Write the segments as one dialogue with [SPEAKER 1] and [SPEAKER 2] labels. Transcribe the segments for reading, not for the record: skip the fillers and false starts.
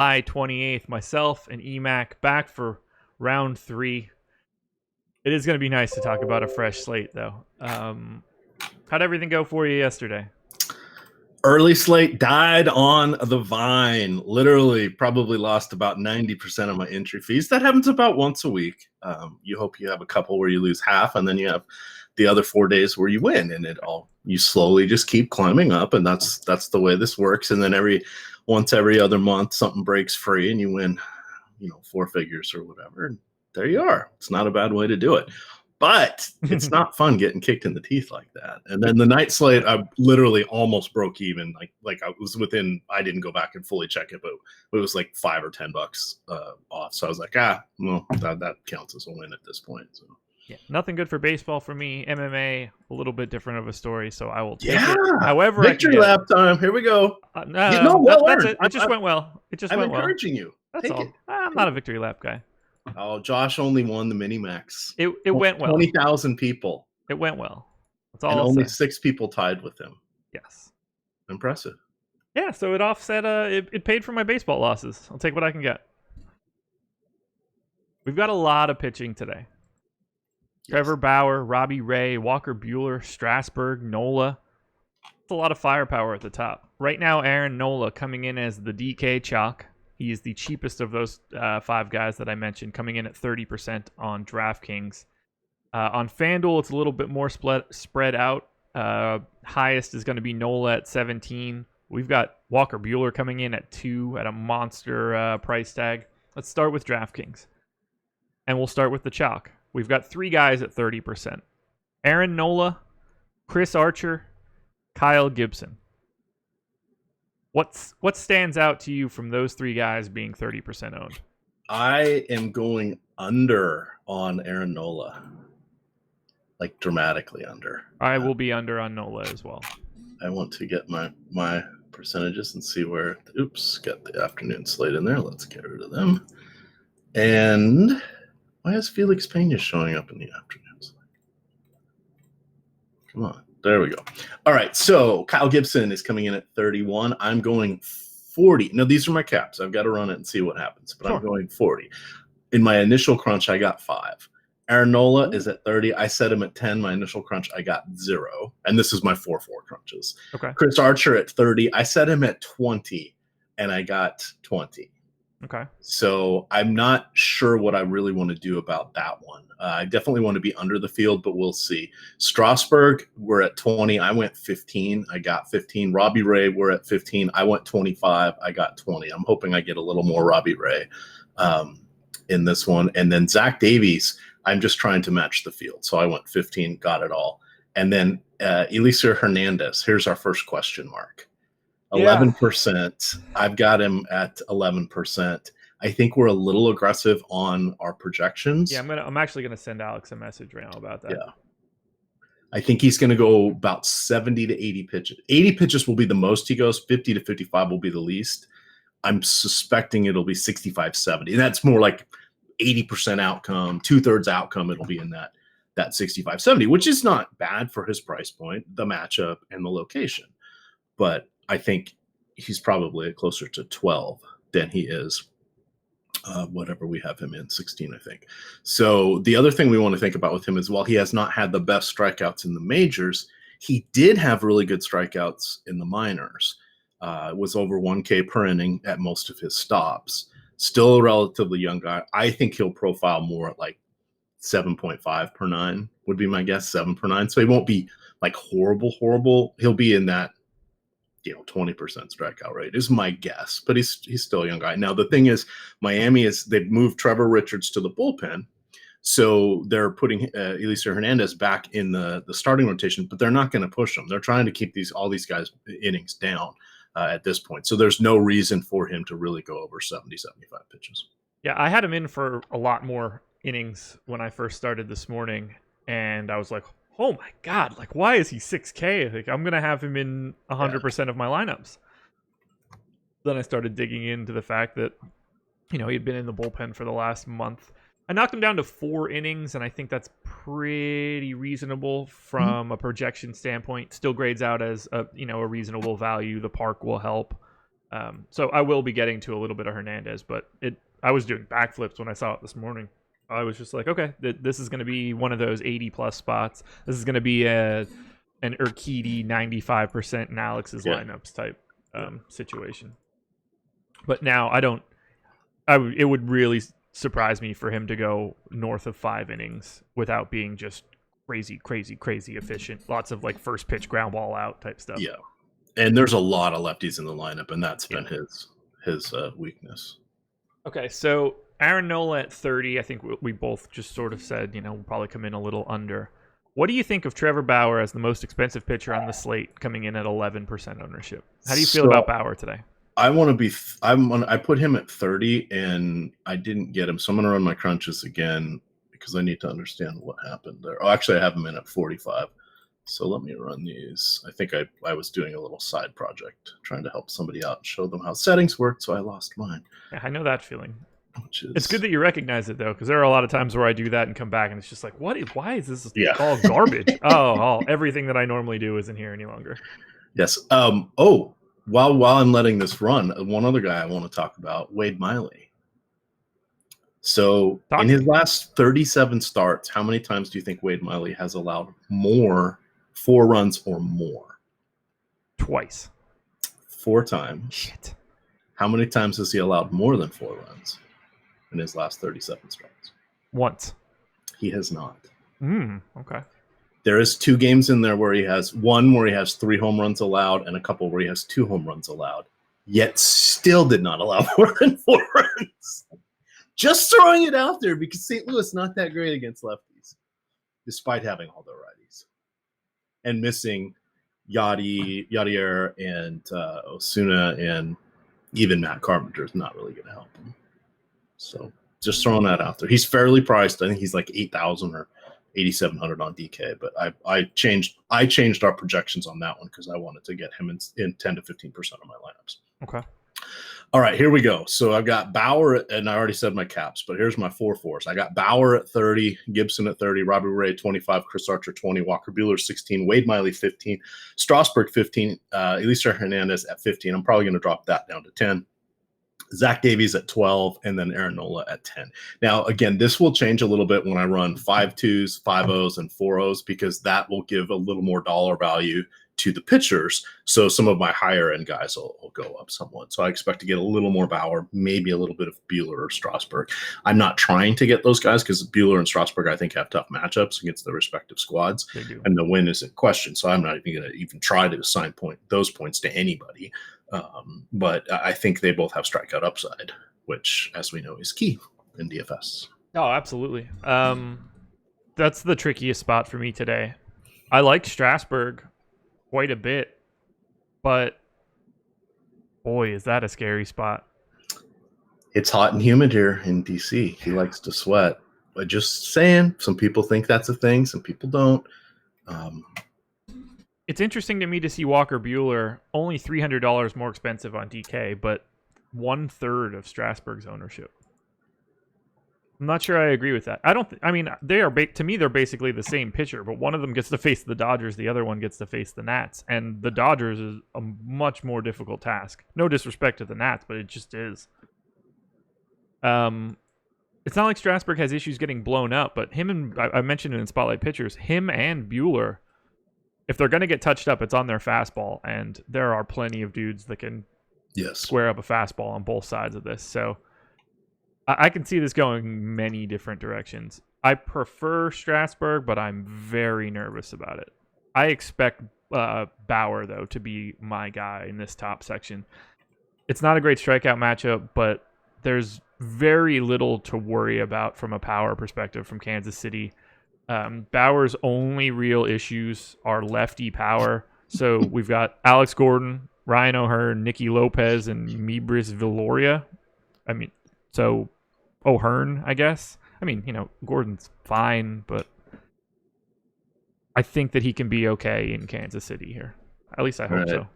[SPEAKER 1] July 28th, myself and EMAC back for round 3. It is going to be nice to talk about a fresh slate, though. How'd everything go for you yesterday?
[SPEAKER 2] Early slate died on the vine. Literally, probably lost about 90% of my entry fees. That happens about once a week. You hope you have a couple where you lose half, and then you have the other 4 days where you win, and you slowly just keep climbing up, and that's the way this works. And then every other month, something breaks free, and you win, 4 figures or whatever. And there you are. It's not a bad way to do it. But it's not fun getting kicked in the teeth like that. And then the night slate, I literally almost broke even. Like I was within. I didn't go back and fully check it, but it was like $5 or $10 off. So I was like, well, that counts as a win at this point. So
[SPEAKER 1] yeah, nothing good for baseball for me. MMA, a little bit different of a story. So I will take it. However,
[SPEAKER 2] victory lap time. Here we go.
[SPEAKER 1] That's it. It just went well.
[SPEAKER 2] I'm encouraging you.
[SPEAKER 1] That's all. I'm not a victory lap guy.
[SPEAKER 2] Oh, Josh only won the mini max.
[SPEAKER 1] It went well.
[SPEAKER 2] 20,000 people.
[SPEAKER 1] It went well. That's all.
[SPEAKER 2] And only 6 people tied with him.
[SPEAKER 1] Yes.
[SPEAKER 2] Impressive.
[SPEAKER 1] Yeah, so it offset. It paid for my baseball losses. I'll take what I can get. We've got a lot of pitching today. Yes. Trevor Bauer, Robby Ray, Walker Buehler, Strasburg, Nola. It's a lot of firepower at the top. Right now, Aaron Nola coming in as the DK chalk. He is the cheapest of those 5 guys that I mentioned, coming in at 30% on DraftKings. On FanDuel, it's a little bit more spread out. Highest is going to be Nola at 17. We've got Walker Buehler coming in at 2 at a monster price tag. Let's start with DraftKings. And we'll start with the chalk. We've got 3 guys at 30%. Aaron Nola, Chris Archer, Kyle Gibson. What stands out to you from those 3 guys being 30% owned?
[SPEAKER 2] I am going under on Aaron Nola, like dramatically under.
[SPEAKER 1] I will be under on Nola as well.
[SPEAKER 2] I want to get my percentages and see where. Oops, got the afternoon slate in there. Let's get rid of them. And why is Felix Pena showing up in the afternoon slate? Come on. There we go. All right, so Kyle Gibson is coming in at 31. I'm going 40. Now, these are my caps. I've got to run it and see what happens, but sure. I'm going 40. In my initial crunch, I got 5. Aaron Nola is at 30. I set him at 10. My initial crunch, I got 0. And this is my 4-4 crunches.
[SPEAKER 1] Okay.
[SPEAKER 2] Chris Archer at 30. I set him at 20, and I got 20.
[SPEAKER 1] Okay.
[SPEAKER 2] So I'm not sure what I really want to do about that one. I definitely want to be under the field, but we'll see. Strasburg, we're at 20. I went 15. I got 15. Robby Ray, we're at 15. I went 25. I got 20. I'm hoping I get a little more Robby Ray in this one. And then Zach Davies, I'm just trying to match the field. So I went 15, got it all. And then Elieser Hernandez, here's our first question mark. 11%. I've got him at 11%. I think we're a little aggressive on our projections.
[SPEAKER 1] Yeah, I'm actually gonna send Alex a message right now about that.
[SPEAKER 2] Yeah. I think he's gonna go about 70 to 80 pitches. 80 pitches will be the most he goes, 50 to 55 will be the least. I'm suspecting it'll be 65, 70. And that's more like 80% outcome, 2/3 outcome. It'll be in that 65, 70, which is not bad for his price point, the matchup, and the location. But I think he's probably closer to 12 than he is whatever we have him in, 16, I think. So the other thing we want to think about with him is while he has not had the best strikeouts in the majors, he did have really good strikeouts in the minors. Was over 1K per inning at most of his stops. Still a relatively young guy. I think he'll profile more at like 7.5 per 9 would be my guess, 7 per 9. So he won't be like horrible. He'll be in that 20% strikeout rate is my guess, but he's still a young guy. Now, the thing is, Miami they've moved Trevor Richards to the bullpen. So they're putting Elieser Hernandez back in the starting rotation, but they're not going to push him. They're trying to keep all these guys innings down at this point. So there's no reason for him to really go over 70, 75 pitches.
[SPEAKER 1] Yeah, I had him in for a lot more innings when I first started this morning, and I was like, oh my God, like why is he 6K? Like I'm going to have him in 100% of my lineups. Then I started digging into the fact that, he'd been in the bullpen for the last month. I knocked him down to 4 innings, and I think that's pretty reasonable from a projection standpoint. Still grades out as a reasonable value. The park will help. So I will be getting to a little bit of Hernandez, but I was doing backflips when I saw it this morning. I was just like, okay, this is going to be one of those 80-plus spots. This is going to be an Urquidy 95% in Alex's lineups type situation. But now it would really surprise me for him to go north of 5 innings without being just crazy efficient. Lots of like first pitch ground ball out type stuff.
[SPEAKER 2] Yeah. And there's a lot of lefties in the lineup, and that's been his weakness.
[SPEAKER 1] Okay, so Aaron Nola at 30, I think we both just sort of said, we'll probably come in a little under. What do you think of Trevor Bauer as the most expensive pitcher on the slate, coming in at 11% ownership? How do you feel about Bauer today?
[SPEAKER 2] I put him at 30, and I didn't get him, so I'm going to run my crunches again because I need to understand what happened there. Oh, actually, I have him in at 45. So let me run these. I think I was doing a little side project, trying to help somebody out and show them how settings work, so I lost mine.
[SPEAKER 1] Yeah, I know that feeling. It's good that you recognize it, though, because there are a lot of times where I do that and come back, and it's just like, why is this all garbage? Everything that I normally do isn't here any longer.
[SPEAKER 2] Yes. While I'm letting this run, one other guy I want to talk about, Wade Miley. So in his last 37 starts, how many times do you think Wade Miley has allowed 4 runs or more?
[SPEAKER 1] Twice.
[SPEAKER 2] 4 times.
[SPEAKER 1] Shit.
[SPEAKER 2] How many times has he allowed more than 4 runs in his last 37 starts?
[SPEAKER 1] Once.
[SPEAKER 2] He has not.
[SPEAKER 1] Okay.
[SPEAKER 2] There is 2 games in there where he has 3 home runs allowed and a couple where he has 2 home runs allowed, yet still did not allow more than 4 runs. Just throwing it out there because St. Louis not that great against lefties, despite having all their righties. And missing Yadier and Osuna, and even Matt Carpenter is not really going to help him. So just throwing that out there. He's fairly priced. I think he's like 8,000 or 8,700 on DK. But I changed our projections on that one because I wanted to get him in 10 to 15% of my lineups.
[SPEAKER 1] Okay.
[SPEAKER 2] All right, here we go. So I've got Bauer, and I already said my caps, but here's my 4-4s. I got Bauer at 30, Gibson at 30, Robby Ray 25, Chris Archer 20, Walker Buehler 16, Wade Miley 15, Strasburg 15, Elieser Hernandez at 15. I'm probably going to drop that down to 10. Zach Davies at 12, and then Aaron Nola at 10. Now, again, this will change a little bit when I run 5-2s, 5-0s, and 4-0s because that will give a little more dollar value to the pitchers. So some of my higher end guys will go up somewhat. So I expect to get a little more Bauer, maybe a little bit of Buehler or Strasburg. I'm not trying to get those guys because Buehler and Strasburg, I think, have tough matchups against their respective squads.
[SPEAKER 1] They do.
[SPEAKER 2] And the win is in question. So I'm not even going to try to assign those points to anybody. But I think they both have strikeout upside, which, as we know, is key in DFS.
[SPEAKER 1] Oh, absolutely. That's the trickiest spot for me today. I like Strasburg quite a bit, but boy, is that a scary spot.
[SPEAKER 2] It's hot and humid here in DC. He likes to sweat. But just saying, some people think that's a thing, some people don't.
[SPEAKER 1] It's interesting to me to see Walker Buehler only $300 more expensive on DK, but 1/3 of Strasburg's ownership. I'm not sure I agree with that. They are to me, they're basically the same pitcher, but one of them gets to face the Dodgers, the other one gets to face the Nats, and the Dodgers is a much more difficult task. No disrespect to the Nats, but it just is. It's not like Strasburg has issues getting blown up, but I mentioned it in Spotlight Pitchers, him and Buehler, if they're going to get touched up, it's on their fastball, and there are plenty of dudes that can square up a fastball on both sides of this. So I can see this going many different directions. I prefer Strasburg, but I'm very nervous about it. I expect Bauer, though, to be my guy in this top section. It's not a great strikeout matchup, but there's very little to worry about from a power perspective from Kansas City. Bauer's only real issues are lefty power. So we've got Alex Gordon, Ryan O'Hearn, Nicky Lopez, and Mibris Viloria. O'Hearn, I guess. Gordon's fine, but I think that he can be okay in Kansas City here. At least I hope so.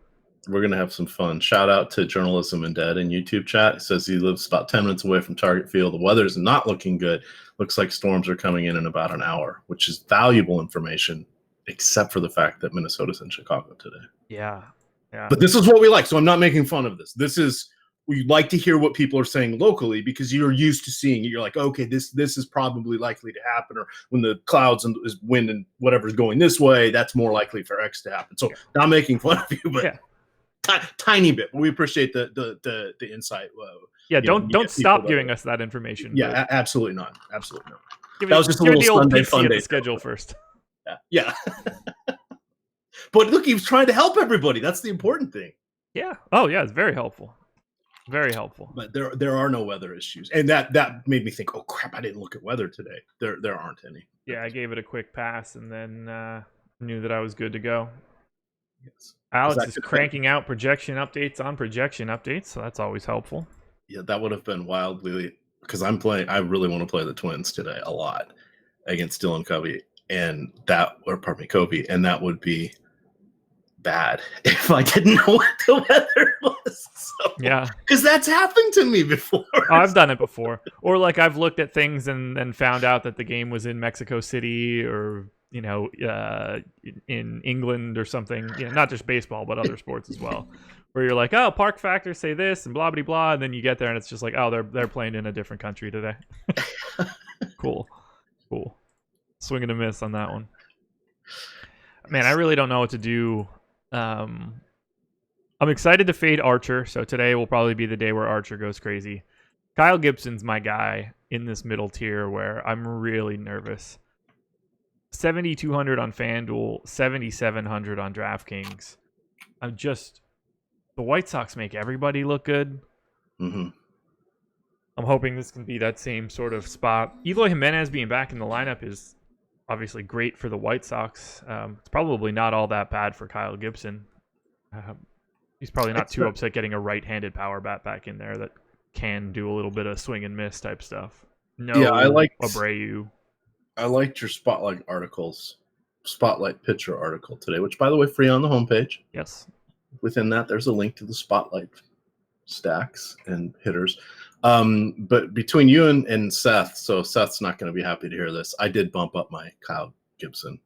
[SPEAKER 2] We're going to have some fun. Shout out to Journalism and Dead in YouTube chat. It says he lives about 10 minutes away from Target Field. The weather's not looking good. Looks like storms are coming in about an hour, which is valuable information, except for the fact that Minnesota's in Chicago today.
[SPEAKER 1] Yeah. Yeah.
[SPEAKER 2] But this is what we like. So I'm not making fun of this. We like to hear what people are saying locally because you're used to seeing it. You're like, okay, this is probably likely to happen. Or when the clouds and wind and whatever's going this way, that's more likely for X to happen. So not making fun of you, but tiny bit. We appreciate the insight.
[SPEAKER 1] Don't stop giving us that information.
[SPEAKER 2] Yeah, absolutely not. Absolutely not.
[SPEAKER 1] That was just a little Sunday fun day. Schedule first.
[SPEAKER 2] Yeah. But look, he was trying to help everybody. That's the important thing.
[SPEAKER 1] Yeah. Oh, yeah. It's very helpful. Very helpful.
[SPEAKER 2] But there are no weather issues, and that made me think, oh crap, I didn't look at weather today. There aren't any.
[SPEAKER 1] Yeah, I gave it a quick pass, and then knew that I was good to go.
[SPEAKER 2] Yes.
[SPEAKER 1] Alex is cranking out projection updates on projection updates, so that's always helpful.
[SPEAKER 2] Yeah, that would have been wildly because I really want to play the Twins today a lot against Dylan Covey, Covey, and that would be bad if I didn't know what the weather was. So,
[SPEAKER 1] yeah,
[SPEAKER 2] because that's happened to me before.
[SPEAKER 1] I've done it before, or like I've looked at things and found out that the game was in Mexico City or in England or something. Not just baseball but other sports as well, where you're like, oh, park factors say this and blah blah blah, and then you get there and it's just like, oh, they're playing in a different country today. Cool. Swing and a miss on that one. Man, I really don't know what to do. I'm excited to fade Archer, so today will probably be the day where Archer goes crazy. Kyle Gibson's my guy in this middle tier where I'm really nervous. 7,200 on FanDuel, 7,700 on DraftKings. The White Sox make everybody look good.
[SPEAKER 2] Mm-hmm.
[SPEAKER 1] I'm hoping this can be that same sort of spot. Eloy Jimenez being back in the lineup is obviously great for the White Sox. It's probably not all that bad for Kyle Gibson. He's probably not too upset getting a right-handed power bat back in there that can do a little bit of swing and miss type stuff. I liked Abreu.
[SPEAKER 2] I liked your spotlight pitcher article today, which, by the way, free on the homepage.
[SPEAKER 1] Yes.
[SPEAKER 2] Within that, there's a link to the spotlight stacks and hitters. But between you and Seth, so Seth's not going to be happy to hear this. I did bump up my Kyle Gibson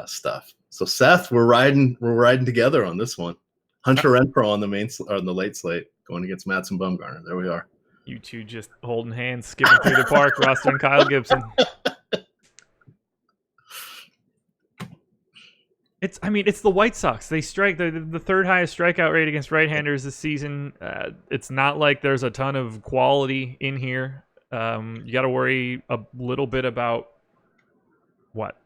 [SPEAKER 2] stuff. So Seth, we're riding together on this one. Hunter Renfroe on the late slate going against Madsen Bumgarner. There we are.
[SPEAKER 1] You two just holding hands, skipping through the park, rostering Kyle Gibson. It's the White Sox. They strike the third highest strikeout rate against right-handers this season. It's not like there's a ton of quality in here. You got to worry a little bit about what?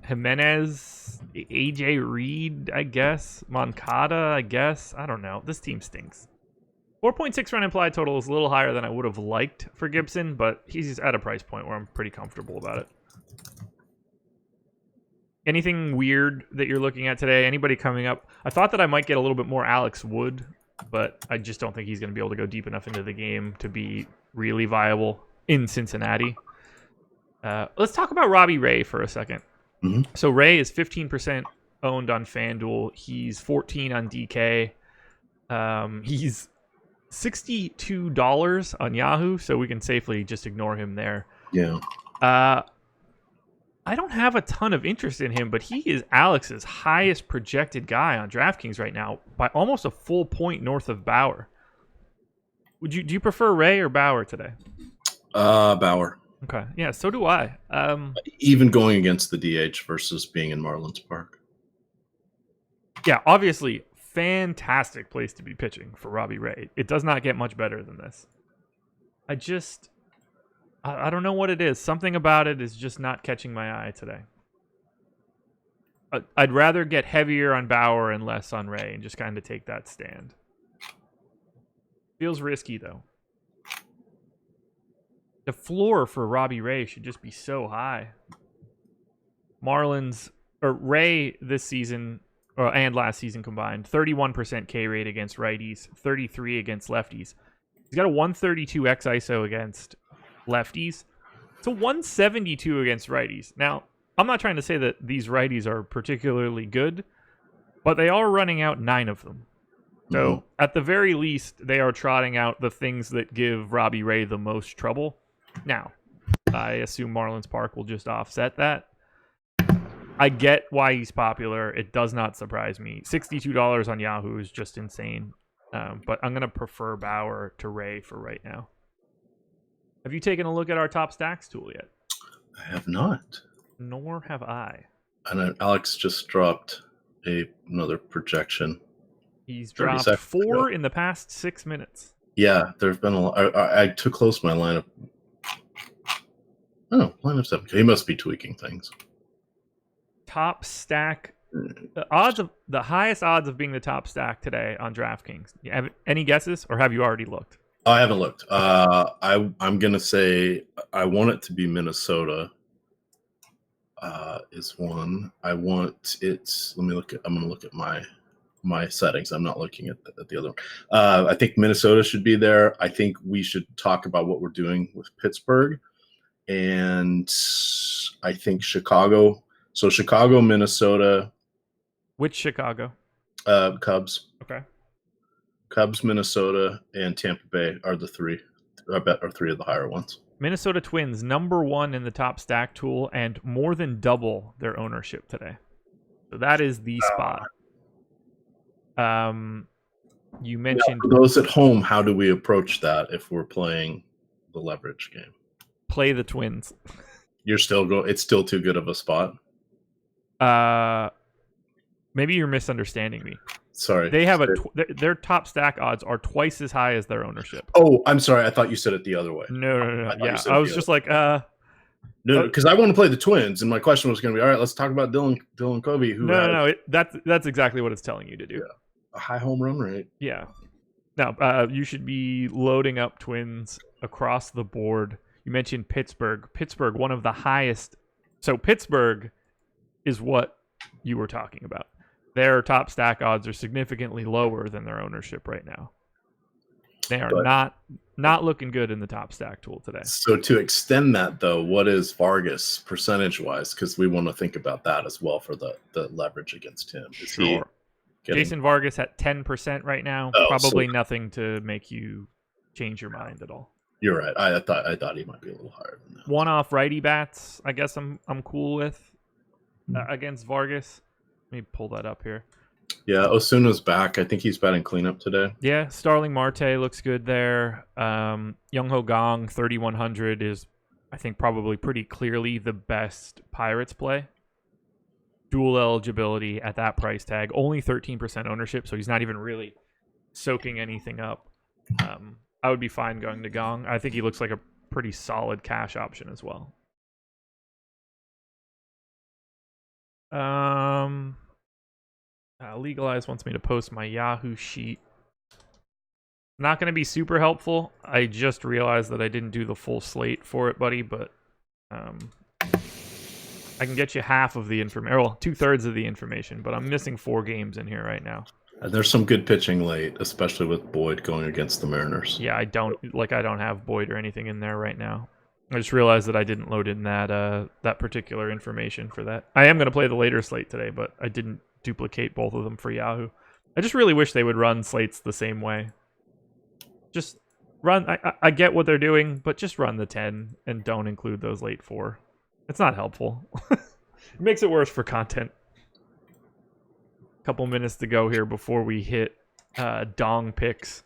[SPEAKER 1] Jimenez, AJ Reed, I guess. Moncada, I guess. I don't know. This team stinks. 4.6 run implied total is a little higher than I would have liked for Gibson, but he's at a price point where I'm pretty comfortable about it. Anything weird that you're looking at today? Anybody coming up? I thought that I might get a little bit more Alex Wood, but I just don't think he's going to be able to go deep enough into the game to be really viable in Cincinnati. Let's talk about Robby Ray for a second.
[SPEAKER 2] Mm-hmm.
[SPEAKER 1] So Ray is 15% owned on FanDuel. He's 14 on DK. He's $62 on Yahoo, so we can safely just ignore him there.
[SPEAKER 2] Yeah.
[SPEAKER 1] I don't have a ton of interest in him, but he is Alex's highest projected guy on DraftKings right now by almost a full point north of Bauer. Do you prefer Ray or Bauer today?
[SPEAKER 2] Bauer.
[SPEAKER 1] Okay. Yeah, so do I.
[SPEAKER 2] Even going against the DH versus being in Marlins Park.
[SPEAKER 1] Yeah, obviously, fantastic place to be pitching for Robby Ray. It does not get much better than this. I don't know what it is. Something about it is just not catching my eye today. I'd rather get heavier on Bauer and less on Ray and just kind of take that stand. Feels risky, though. The floor for Robby Ray should just be so high. Ray this season and last season combined, 31% K rate against righties, 33 against lefties. He's got a 132 X ISO against lefties. It's a 172 against righties. Now, I'm not trying to say that these righties are particularly good, but they are running out 9 of them. So, at the very least, they are trotting out the things that give Robby Ray the most trouble. Now, I assume Marlins Park will just offset that. I get why he's popular. It does not surprise me. $62 on Yahoo is just insane. But I'm going to prefer Bauer to Ray for right now. Have you taken a look at our top stacks tool yet?
[SPEAKER 2] I have not.
[SPEAKER 1] Nor have I.
[SPEAKER 2] And Alex just dropped another projection.
[SPEAKER 1] He's dropped 4 in the past 6 minutes.
[SPEAKER 2] Yeah, there's been a lot. I took close to my lineup. Oh, lineup 7. He must be tweaking things.
[SPEAKER 1] Top stack. The highest odds of being the top stack today on DraftKings. You have any guesses, or have you already looked?
[SPEAKER 2] I haven't looked. I'm gonna say I want it to be Minnesota. Is one. I want it. Let me look at. I'm gonna look at my settings. I'm not looking at the other one. I think Minnesota should be there. I think we should talk about what we're doing with Pittsburgh, and I think Chicago. So Chicago, Minnesota.
[SPEAKER 1] Which Chicago?
[SPEAKER 2] Cubs.
[SPEAKER 1] Okay.
[SPEAKER 2] Cubs, Minnesota, and Tampa Bay are the three. I bet are 3 of the higher ones.
[SPEAKER 1] Minnesota Twins, number 1 in the top stack tool, and more than double their ownership today. So that is the spot. You mentioned
[SPEAKER 2] for those at home. How do we approach that if we're playing the leverage game?
[SPEAKER 1] Play the Twins.
[SPEAKER 2] You're still It's still too good of a spot.
[SPEAKER 1] Maybe you're misunderstanding me.
[SPEAKER 2] Sorry.
[SPEAKER 1] They have their top stack odds are twice as high as their ownership.
[SPEAKER 2] Oh, I'm sorry. I thought you said it the other way.
[SPEAKER 1] No. I was just like,
[SPEAKER 2] no, because I want to play the Twins, and my question was going to be, all right, let's talk about Dylan Covey.
[SPEAKER 1] That's exactly what it's telling you to do.
[SPEAKER 2] Yeah. A high home run rate.
[SPEAKER 1] Yeah. Now, you should be loading up Twins across the board. You mentioned Pittsburgh. Pittsburgh, one of the highest. So Pittsburgh is what you were talking about. Their top stack odds are significantly lower than their ownership right now. They are not looking good in the top stack tool today.
[SPEAKER 2] So to extend that, though, what is Vargas percentage-wise? Because we want to think about that as well for the leverage against him.
[SPEAKER 1] Sure. Jason Vargas at 10% right now. Probably nothing to make you change your mind at all.
[SPEAKER 2] You're right. I thought he might be a little higher than that.
[SPEAKER 1] One-off righty bats, I guess I'm cool with against Vargas. Let me pull that up here.
[SPEAKER 2] Yeah, Osuna's back. I think he's batting cleanup today.
[SPEAKER 1] Yeah, Starling Marte looks good there. Young-Ho Gong, 3,100 is, I think, probably pretty clearly the best Pirates play. Dual eligibility at that price tag. Only 13% ownership, so he's not even really soaking anything up. I would be fine going to Gong. I think he looks like a pretty solid cash option as well. Legalize wants me to post my Yahoo sheet. Not going to be super helpful. I just realized that I didn't do the full slate for it, buddy, but I can get you half of the information, well, 2/3 of the information, but I'm missing 4 games in here right now.
[SPEAKER 2] There's some good pitching late, especially with Boyd going against the Mariners.
[SPEAKER 1] Yeah, I don't have Boyd or anything in there right now. I just realized that I didn't load in that particular information for that. I am going to play the later slate today, but I didn't duplicate both of them for Yahoo. I just really wish they would run slates the same way. Just run. I get what they're doing, but just run the 10 and don't include those late 4. It's not helpful. It makes it worse for content. Couple minutes to go here before we hit dong picks.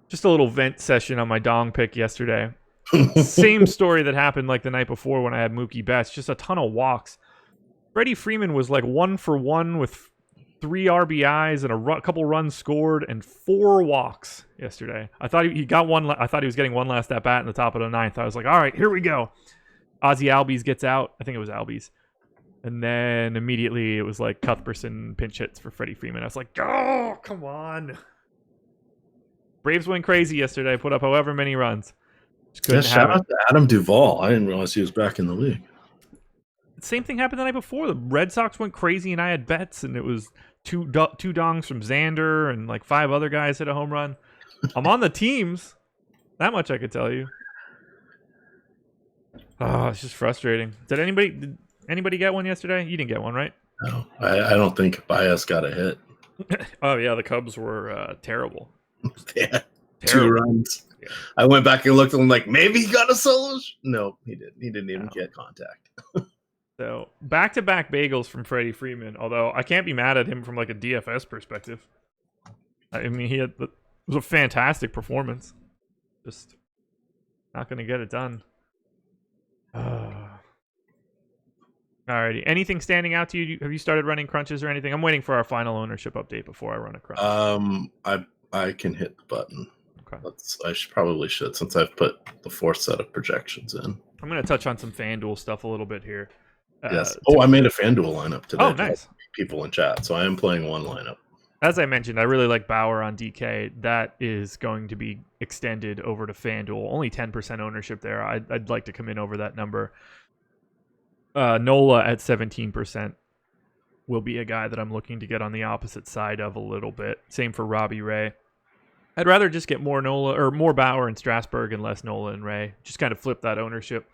[SPEAKER 1] Just a little vent session on my dong pick yesterday. Same story that happened like the night before when I had Mookie Betts. Just a ton of walks. Freddie Freeman was like 1 for 1 with 3 RBIs and a couple runs scored and 4 walks yesterday. I thought he got one. I thought he was getting one last at bat in the top of the 9th. I was like, all right, here we go. Ozzie Albies gets out. I think it was Albies. And then immediately it was like Cuthbertson pinch hits for Freddie Freeman. I was like, oh, come on. Braves went crazy yesterday. Put up however many runs.
[SPEAKER 2] Shout out to Adam Duvall. I didn't realize he was back in the league.
[SPEAKER 1] Same thing happened the night before. The Red Sox went crazy and I had bets, and it was two dongs from Xander and like 5 other guys hit a home run. I'm on the teams. That much I could tell you. Oh, it's just frustrating. Did anybody get one yesterday? You didn't get one, right?
[SPEAKER 2] No, I don't think Baez got a hit.
[SPEAKER 1] Oh, yeah, the Cubs were terrible.
[SPEAKER 2] Yeah, terrible. 2 runs. Yeah. I went back and looked and I'm like, maybe he got a solo. No, he didn't. He didn't even get contact.
[SPEAKER 1] So back-to-back bagels from Freddie Freeman. Although I can't be mad at him from like a DFS perspective. I mean, it was a fantastic performance. Just not going to get it done. Alrighty. Anything standing out to you? Have you started running crunches or anything? I'm waiting for our final ownership update before I run a crunch.
[SPEAKER 2] I can hit the button.
[SPEAKER 1] Okay.
[SPEAKER 2] I probably should, since I've put the fourth set of projections in.
[SPEAKER 1] I'm going to touch on some FanDuel stuff a little bit here.
[SPEAKER 2] Yes. I made a FanDuel lineup today.
[SPEAKER 1] Oh, nice.
[SPEAKER 2] People in chat, so I am playing one lineup.
[SPEAKER 1] As I mentioned, I really like Bauer on DK. That is going to be extended over to FanDuel. Only 10% ownership there. I'd like to come in over that number. Nola at 17% will be a guy that I'm looking to get on the opposite side of a little bit. Same for Robby Ray. I'd rather just get more Nola or more Bauer and Strasburg and less Nola and Ray. Just kind of flip that ownership.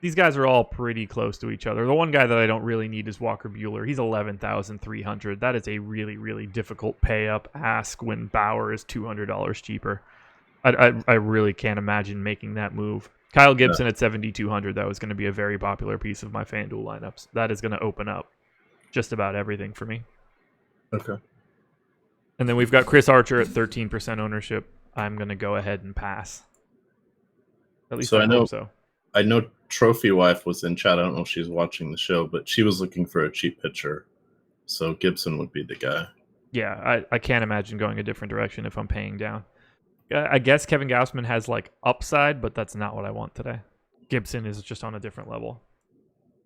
[SPEAKER 1] These guys are all pretty close to each other. The one guy that I don't really need is Walker Buehler. He's 11,300. That is a really, really difficult pay up ask when Bauer is $200 cheaper. I really can't imagine making that move. Kyle Gibson at 7,200. That was going to be a very popular piece of my FanDuel lineups. That is going to open up just about everything for me.
[SPEAKER 2] Okay.
[SPEAKER 1] And then we've got Chris Archer at 13% ownership. I'm going to go ahead and pass. At least
[SPEAKER 2] so
[SPEAKER 1] I hope so.
[SPEAKER 2] I know Trophy Wife was in chat. I don't know if she's watching the show, but she was looking for a cheap pitcher. So Gibson would be the guy.
[SPEAKER 1] Yeah, I can't imagine going a different direction if I'm paying down. I guess Kevin Gausman has like upside, but that's not what I want today. Gibson is just on a different level.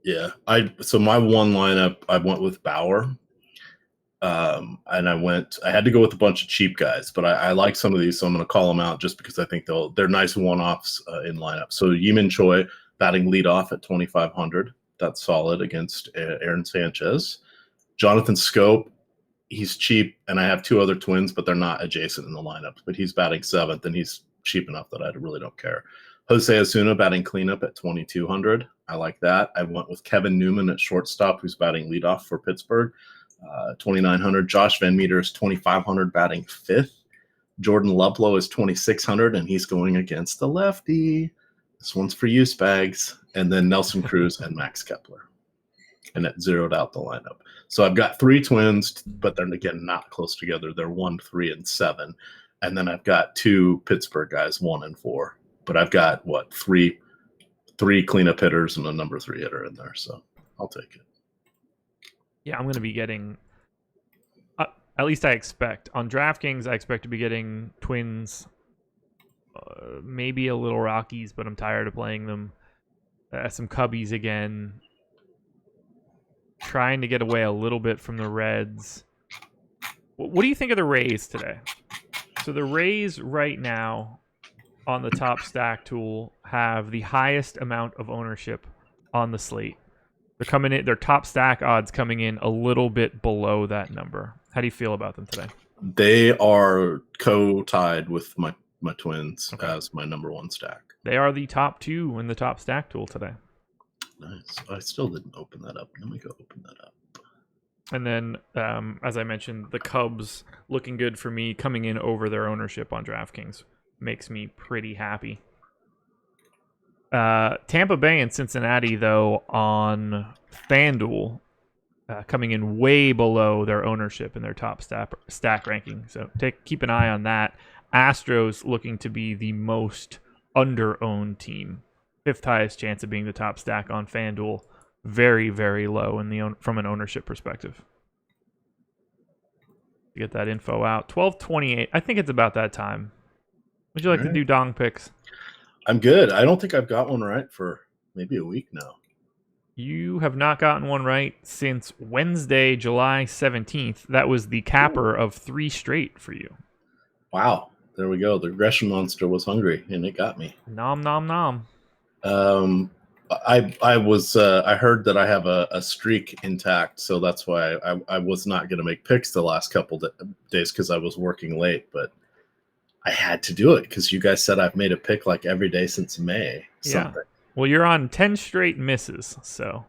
[SPEAKER 2] Yeah, so my one lineup, I went with Bauer. And I had to go with a bunch of cheap guys, but I like some of these, so I'm going to call them out just because I think they're nice one-offs in lineup. So Yi-Man Choi batting leadoff at 2,500. That's solid against Aaron Sanchez. Jonathan Scope, he's cheap, and I have two other Twins, but they're not adjacent in the lineup. But he's batting seventh, and he's cheap enough that I really don't care. Jose Osuna batting cleanup at 2,200. I like that. I went with Kevin Newman at shortstop, who's batting leadoff for Pittsburgh. 2,900. Josh Van Meter is 2,500, batting fifth. Jordan Luplow is 2,600, and he's going against the lefty. This one's for you, Spags. And then Nelson Cruz and Max Kepler. And that zeroed out the lineup. So I've got three Twins, but they're, again, not close together. They're 1, 3, and 7. And then I've got two Pittsburgh guys, 1 and 4. But I've got, three cleanup hitters and a number 3 hitter in there. So I'll take it.
[SPEAKER 1] Yeah, I'm going to be getting, at least I expect. On DraftKings, I expect to be getting Twins, maybe a little Rockies, but I'm tired of playing them. Some Cubbies again. Trying to get away a little bit from the Reds. What do you think of the Rays today? So the Rays right now on the top stack tool have the highest amount of ownership on the slate. They're coming in, their top stack odds coming in a little bit below that number. How do you feel about them today?
[SPEAKER 2] They are co-tied with my Twins as my number 1 stack.
[SPEAKER 1] They are the top 2 in the top stack tool today.
[SPEAKER 2] Nice. I still didn't open that up. Let me go open that up.
[SPEAKER 1] And then, as I mentioned, the Cubs looking good for me, coming in over their ownership on DraftKings. Makes me pretty happy. Tampa Bay and Cincinnati, though, on FanDuel, coming in way below their ownership in their top stack ranking. So keep an eye on that. Astros looking to be the most under-owned team. 5th highest chance of being the top stack on FanDuel. Very, very low from an ownership perspective. Get that info out. 12:28. I think it's about that time. Would you like to do dong picks?
[SPEAKER 2] I'm good. I don't think I've got one right for maybe a week now.
[SPEAKER 1] You have not gotten one right since Wednesday, July 17th. That was the capper of 3 straight for you.
[SPEAKER 2] Wow. There we go. The regression monster was hungry, and it got me.
[SPEAKER 1] Nom, nom, nom.
[SPEAKER 2] I heard that I have a streak intact, so that's why I was not going to make picks the last couple days because I was working late, but I had to do it because you guys said I've made a pick like every day since May.
[SPEAKER 1] Yeah. Well, you're on 10 straight misses, so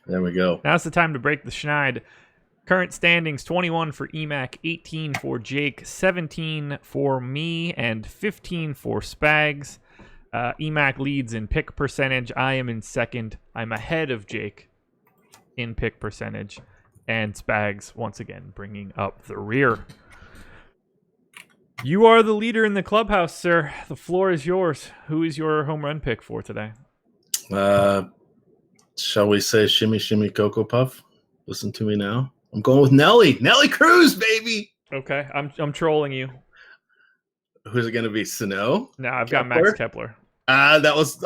[SPEAKER 2] there we go.
[SPEAKER 1] Now's the time to break the schneid. Current standings: 21 for EMAC, 18 for Jake, 17 for me, and 15 for Spags. EMAC leads in pick percentage. I am in second. I'm ahead of Jake in pick percentage. And Spags, once again, bringing up the rear. You are the leader in the clubhouse, sir. The floor is yours. Who is your home run pick for today?
[SPEAKER 2] Shall we say Shimmy Shimmy Cocoa Puff? Listen to me now. I'm going with Nelly. Nelly Cruz, baby.
[SPEAKER 1] Okay, I'm trolling you.
[SPEAKER 2] Who's it going to be? Sano?
[SPEAKER 1] No, I've got Max Kepler.
[SPEAKER 2] I was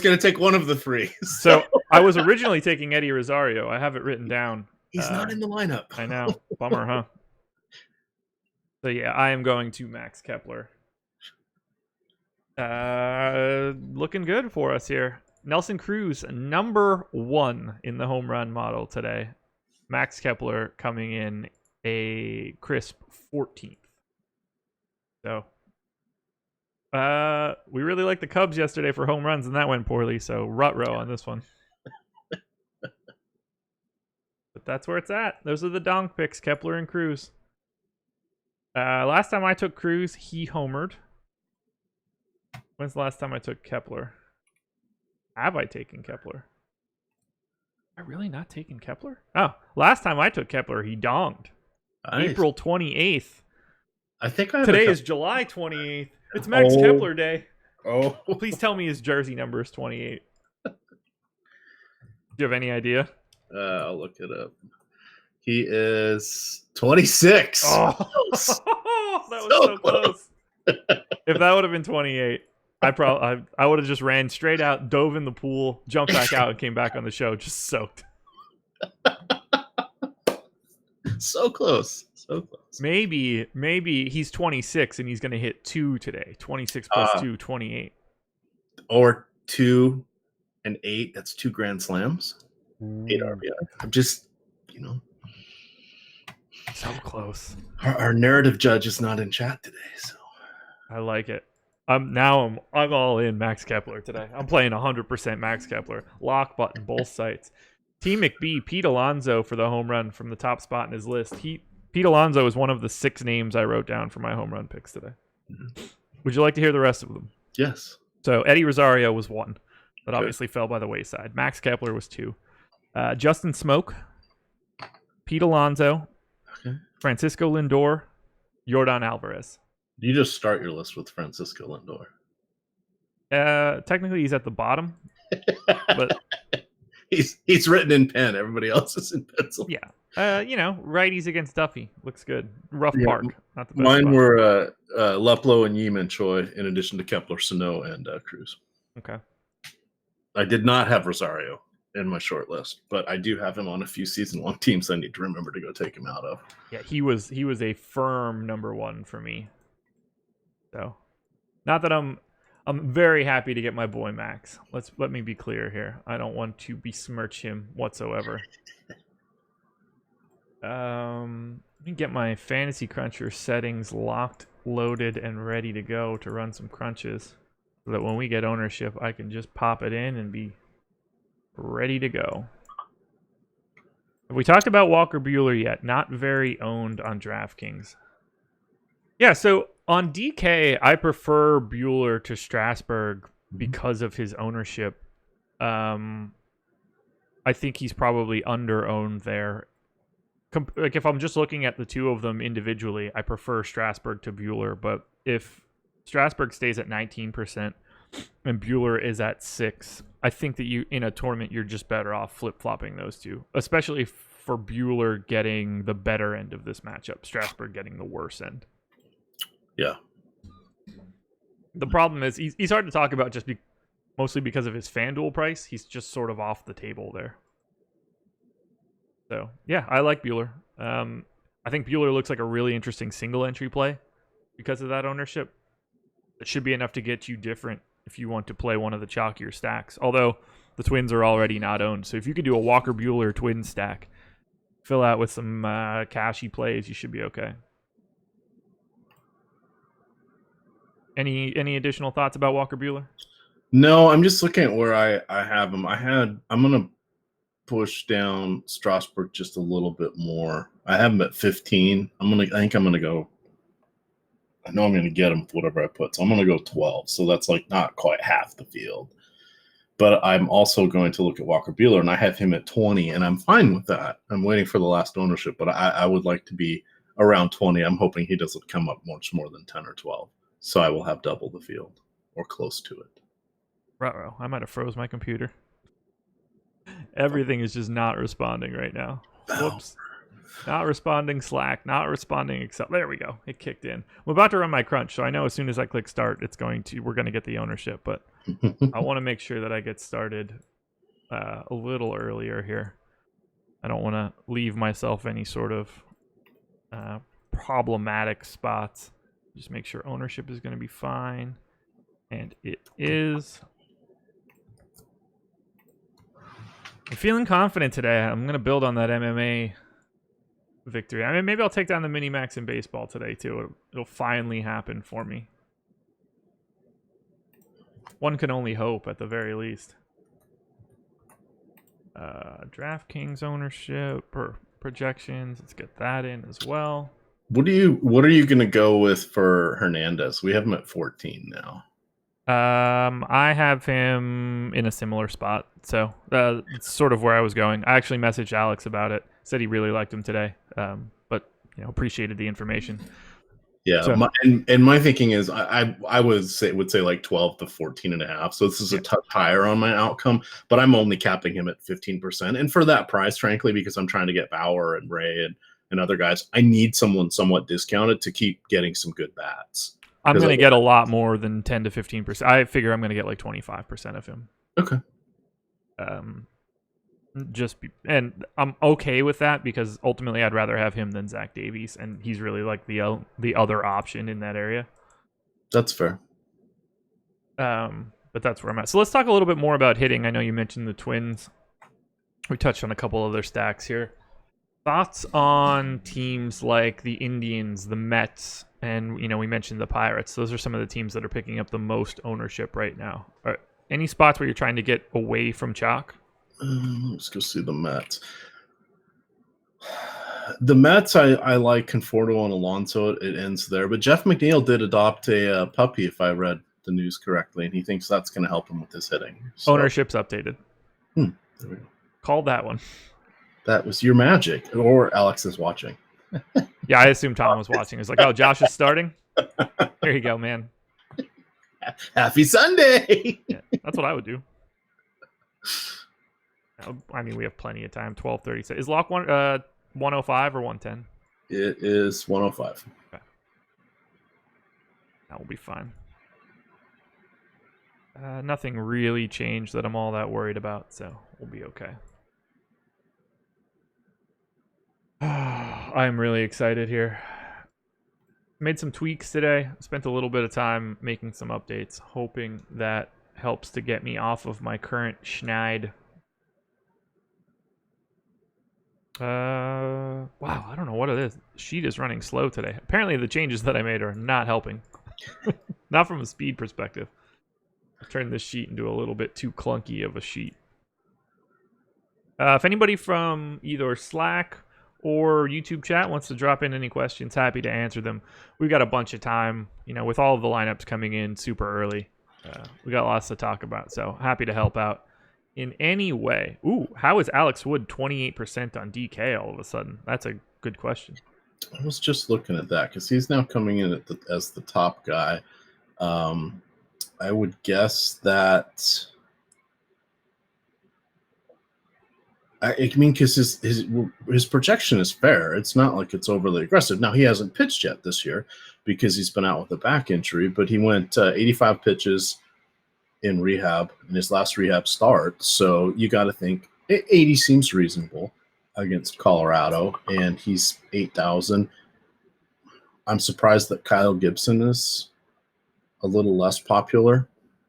[SPEAKER 2] going to take one of the three.
[SPEAKER 1] So I was originally taking Eddie Rosario. I have it written down.
[SPEAKER 2] He's not in the lineup.
[SPEAKER 1] I know. Bummer, huh? So yeah, I am going to Max Kepler. Looking good for us here. Nelson Cruz, number 1 in the home run model today. Max Kepler coming in a crisp 14th. So, we really liked the Cubs yesterday for home runs, and that went poorly. So, rut-row on this one. But that's where it's at. Those are the donk picks, Kepler and Cruz. Last time I took Cruz, he homered. When's the last time I took Kepler? Have I taken Kepler? Am I really not taking Kepler? Oh, last time I took Kepler, he donged. Nice. April 28th.
[SPEAKER 2] I think I have
[SPEAKER 1] Today is July 28th. It's Max Kepler Day.
[SPEAKER 2] Oh.
[SPEAKER 1] Please tell me his jersey number is 28. Do you have any idea?
[SPEAKER 2] I'll look it up. He is 26.
[SPEAKER 1] Oh, that was so close. If that would have been 28, I would have just ran straight out, dove in the pool, jumped back out, and came back on the show just soaked.
[SPEAKER 2] So close. So close.
[SPEAKER 1] Maybe he's 26 and he's going to hit 2 today. 26 plus 2, 28.
[SPEAKER 2] Or 2 and 8. That's 2 grand slams. 8 RBI. I'm just,
[SPEAKER 1] so close.
[SPEAKER 2] Our narrative judge is not in chat today, so
[SPEAKER 1] I like it. I'm all in Max Kepler today. I'm playing 100% Max Kepler. Lock button both sites. T McBee, Pete Alonso for the home run from the top spot in his list. Pete Alonso is one of the 6 names I wrote down for my home run picks today. Mm-hmm. Would you like to hear the rest of them?
[SPEAKER 2] Yes.
[SPEAKER 1] So Eddie Rosario was 1. That obviously fell by the wayside. Max Kepler was 2. Justin Smoke, Pete Alonso, Francisco Lindor, Yordan Alvarez.
[SPEAKER 2] You just start your list with Francisco Lindor.
[SPEAKER 1] Technically, he's at the bottom, but
[SPEAKER 2] he's written in pen. Everybody else is in pencil.
[SPEAKER 1] Yeah, righties against Duffy looks good. Rough Park, not the best.
[SPEAKER 2] Mine
[SPEAKER 1] spot.
[SPEAKER 2] were Leplo and Yeeman Choi, in addition to Kepler, Sano, and Cruz.
[SPEAKER 1] Okay.
[SPEAKER 2] I did not have Rosario in my short list, but I do have him on a few season-long teams I need to remember to go take him out of.
[SPEAKER 1] Yeah, he was a firm number 1 for me. So, not that I'm very happy to get my boy Max. Let me be clear here. I don't want to besmirch him whatsoever. Let me get my Fantasy Cruncher settings locked, loaded, and ready to go to run some crunches, so that when we get ownership, I can just pop it in and be ready to go. Have we talked about Walker Buehler yet? Not very owned on DraftKings. Yeah, so on DK, I prefer Buehler to Strasburg because of his ownership. I think he's probably under-owned there. Like, if I'm just looking at the two of them individually, I prefer Strasburg to Buehler. But if Strasburg stays at 19% and Buehler is at 6%, I think that in a tournament, you're just better off flip-flopping those two, especially for Buehler getting the better end of this matchup, Strasburg getting the worse end.
[SPEAKER 2] Yeah.
[SPEAKER 1] The problem is he's hard to talk about mostly because of his FanDuel price. He's just sort of off the table there. So, yeah, I like Buehler. I think Buehler looks like a really interesting single entry play because of that ownership. It should be enough to get you different if you want to play one of the chalkier stacks. Although the Twins are already not owned. So if you could do a Walker Buehler twin stack, fill out with some cashy plays, you should be okay. Any additional thoughts about Walker Buehler?
[SPEAKER 2] No, I'm just looking at where I have him. I'm gonna push down Strasburg just a little bit more. I have him at 15. I think I'm gonna go I know I'm going to get him for whatever I put. So I'm going to go 12. So that's like not quite half the field. But I'm also going to look at Walker Buehler, and I have him at 20, and I'm fine with that. I'm waiting for the last ownership, but I would like to be around 20. I'm hoping he doesn't come up much more than 10 or 12. So I will have double the field or close to it.
[SPEAKER 1] Ruh-roh. I might have froze my computer. Everything is just not responding right now. Whoops. Not responding Slack, not responding Excel. There we go. It kicked in. I'm about to run my crunch, so I know as soon as I click start, we're going to get the ownership, but I want to make sure that I get started a little earlier here. I don't want to leave myself any sort of problematic spots. Just make sure ownership is going to be fine. And it is. I'm feeling confident today. I'm going to build on that MMA victory. I mean, maybe I'll take down the mini-max in baseball today, too. It'll finally happen for me. One can only hope, at the very least. DraftKings ownership or projections. Let's get that in as well.
[SPEAKER 2] What are you going to go with for Hernandez? We have him at 14 now.
[SPEAKER 1] I have him in a similar spot, so it's sort of where I was going. I actually messaged Alex about it. Said he really liked him today, but appreciated the information.
[SPEAKER 2] Yeah, so, my thinking is I would say like 12 to 14 and a half. So this is a touch higher on my outcome, but I'm only capping him at 15%. And for that price, frankly, because I'm trying to get Bauer and Ray and other guys, I need someone somewhat discounted to keep getting some good bats.
[SPEAKER 1] I'm going to get a lot more than 10 to 15%. I figure I'm going to get like 25% of him.
[SPEAKER 2] Okay.
[SPEAKER 1] And I'm okay with that because ultimately I'd rather have him than Zach Davies, and he's really like the other option in that area.
[SPEAKER 2] That's fair.
[SPEAKER 1] But that's where I'm at. So let's talk a little bit more about hitting. I know you mentioned the Twins. We touched on a couple of their stacks here. Thoughts on teams like the Indians, the Mets, and we mentioned the Pirates. Those are some of the teams that are picking up the most ownership right now. Any spots where you're trying to get away from chalk?
[SPEAKER 2] Let's go see the Mets. The Mets, I like Conforto and Alonso. It ends there. But Jeff McNeil did adopt a puppy, if I read the news correctly, and he thinks that's going to help him with his hitting.
[SPEAKER 1] So, ownership's updated.
[SPEAKER 2] There we go.
[SPEAKER 1] Called that one.
[SPEAKER 2] That was your magic. Or Alex is watching.
[SPEAKER 1] Yeah, I assume Tom was watching. He's like, oh, Josh is starting? There you go, man.
[SPEAKER 2] Happy Sunday!
[SPEAKER 1] Yeah, that's what I would do. I mean, we have plenty of time. 12:36. Is lock 105 or 110?
[SPEAKER 2] It is 105.
[SPEAKER 1] Okay. That will be fine. Nothing really changed that I'm all that worried about, so we'll be okay. I'm really excited here. Made some tweaks today. Spent a little bit of time making some updates, hoping that helps to get me off of my current schneid. Wow, I don't know what it is. The sheet is running slow today. Apparently the changes that I made are not helping. Not from a speed perspective. I turned this sheet into a little bit too clunky of a sheet. If anybody from either Slack or YouTube chat wants to drop in any questions, happy to answer them. We've got a bunch of time, with all of the lineups coming in super early. We got lots to talk about, so happy to help out in any way. Ooh, how is Alex Wood 28% on DK all of a sudden? That's a good question.
[SPEAKER 2] I was just looking at that because he's now coming in as the top guy. I would guess that. I mean, because his projection is fair. It's not like it's overly aggressive. Now, he hasn't pitched yet this year because he's been out with a back injury, but he went 85 pitches in rehab in his last rehab start. So you got to think 80 seems reasonable against Colorado, and he's 8,000. I'm surprised that Kyle Gibson is a little less popular.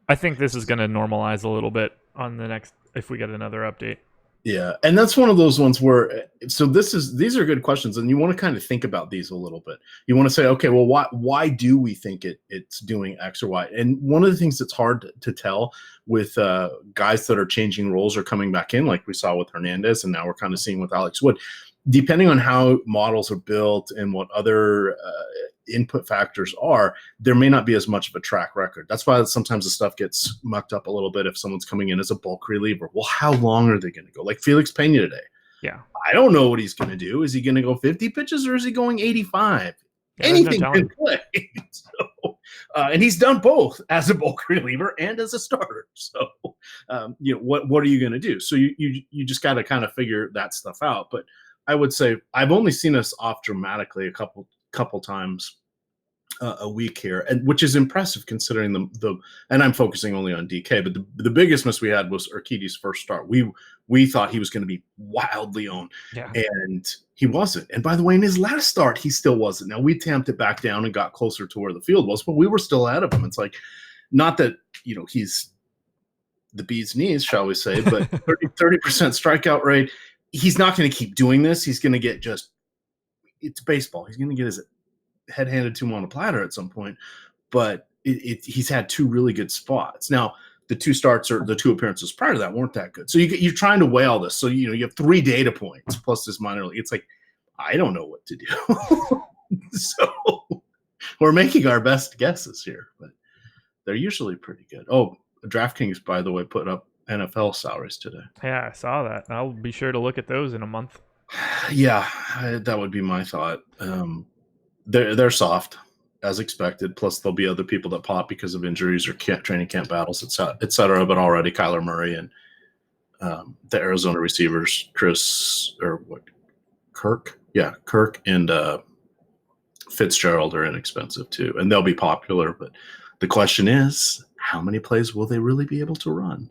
[SPEAKER 1] I think this is going to normalize a little bit on the next if we get another update.
[SPEAKER 2] Yeah, and that's one of those ones where these are good questions, and you want to kind of think about these a little bit. You want to say, okay, well, why do we think it's doing X or Y? And one of the things that's hard to tell with guys that are changing roles or coming back in, like we saw with Hernandez, and now we're kind of seeing with Alex Wood, depending on how models are built and what other input factors are, there may not be as much of a track record. That's why sometimes the stuff gets mucked up a little bit if someone's coming in as a bulk reliever. Well, how long are they going to go? Like Felix Pena today.
[SPEAKER 1] Yeah.
[SPEAKER 2] I don't know what he's going to do. Is he going to go 50 pitches or is he going 85?
[SPEAKER 1] Yeah,
[SPEAKER 2] Anything
[SPEAKER 1] no
[SPEAKER 2] can play. So, and he's done both as a bulk reliever and as a starter. So, what are you going to do? So you just got to kind of figure that stuff out. But I would say I've only seen us off dramatically a couple times a week here, and which is impressive considering the. And I'm focusing only on DK, but the biggest miss we had was Urquidy's first start. We thought he was going to be wildly owned, and he wasn't. And by the way, in his last start, he still wasn't. Now we tamped it back down and got closer to where the field was, but we were still ahead of him. It's like, not that he's the bee's knees, shall we say, but 30% strikeout rate. He's not going to keep doing this. He's going to get it's baseball. He's going to get his head handed to him on a platter at some point, but he's had two really good spots. Now, the two starts or the two appearances prior to that weren't that good. So you're trying to weigh all this. So, you have 3 data points plus this minor league. It's like, I don't know what to do. So we're making our best guesses here, but they're usually pretty good. Oh, DraftKings, by the way, put up NFL salaries today.
[SPEAKER 1] Yeah, I saw that. I'll be sure to look at those in a month.
[SPEAKER 2] Yeah, that would be my thought. They're soft, as expected. Plus, there'll be other people that pop because of injuries or training camp battles, et cetera. But already, Kyler Murray and the Arizona receivers, Kirk and Fitzgerald are inexpensive too, and they'll be popular. But the question is, how many plays will they really be able to run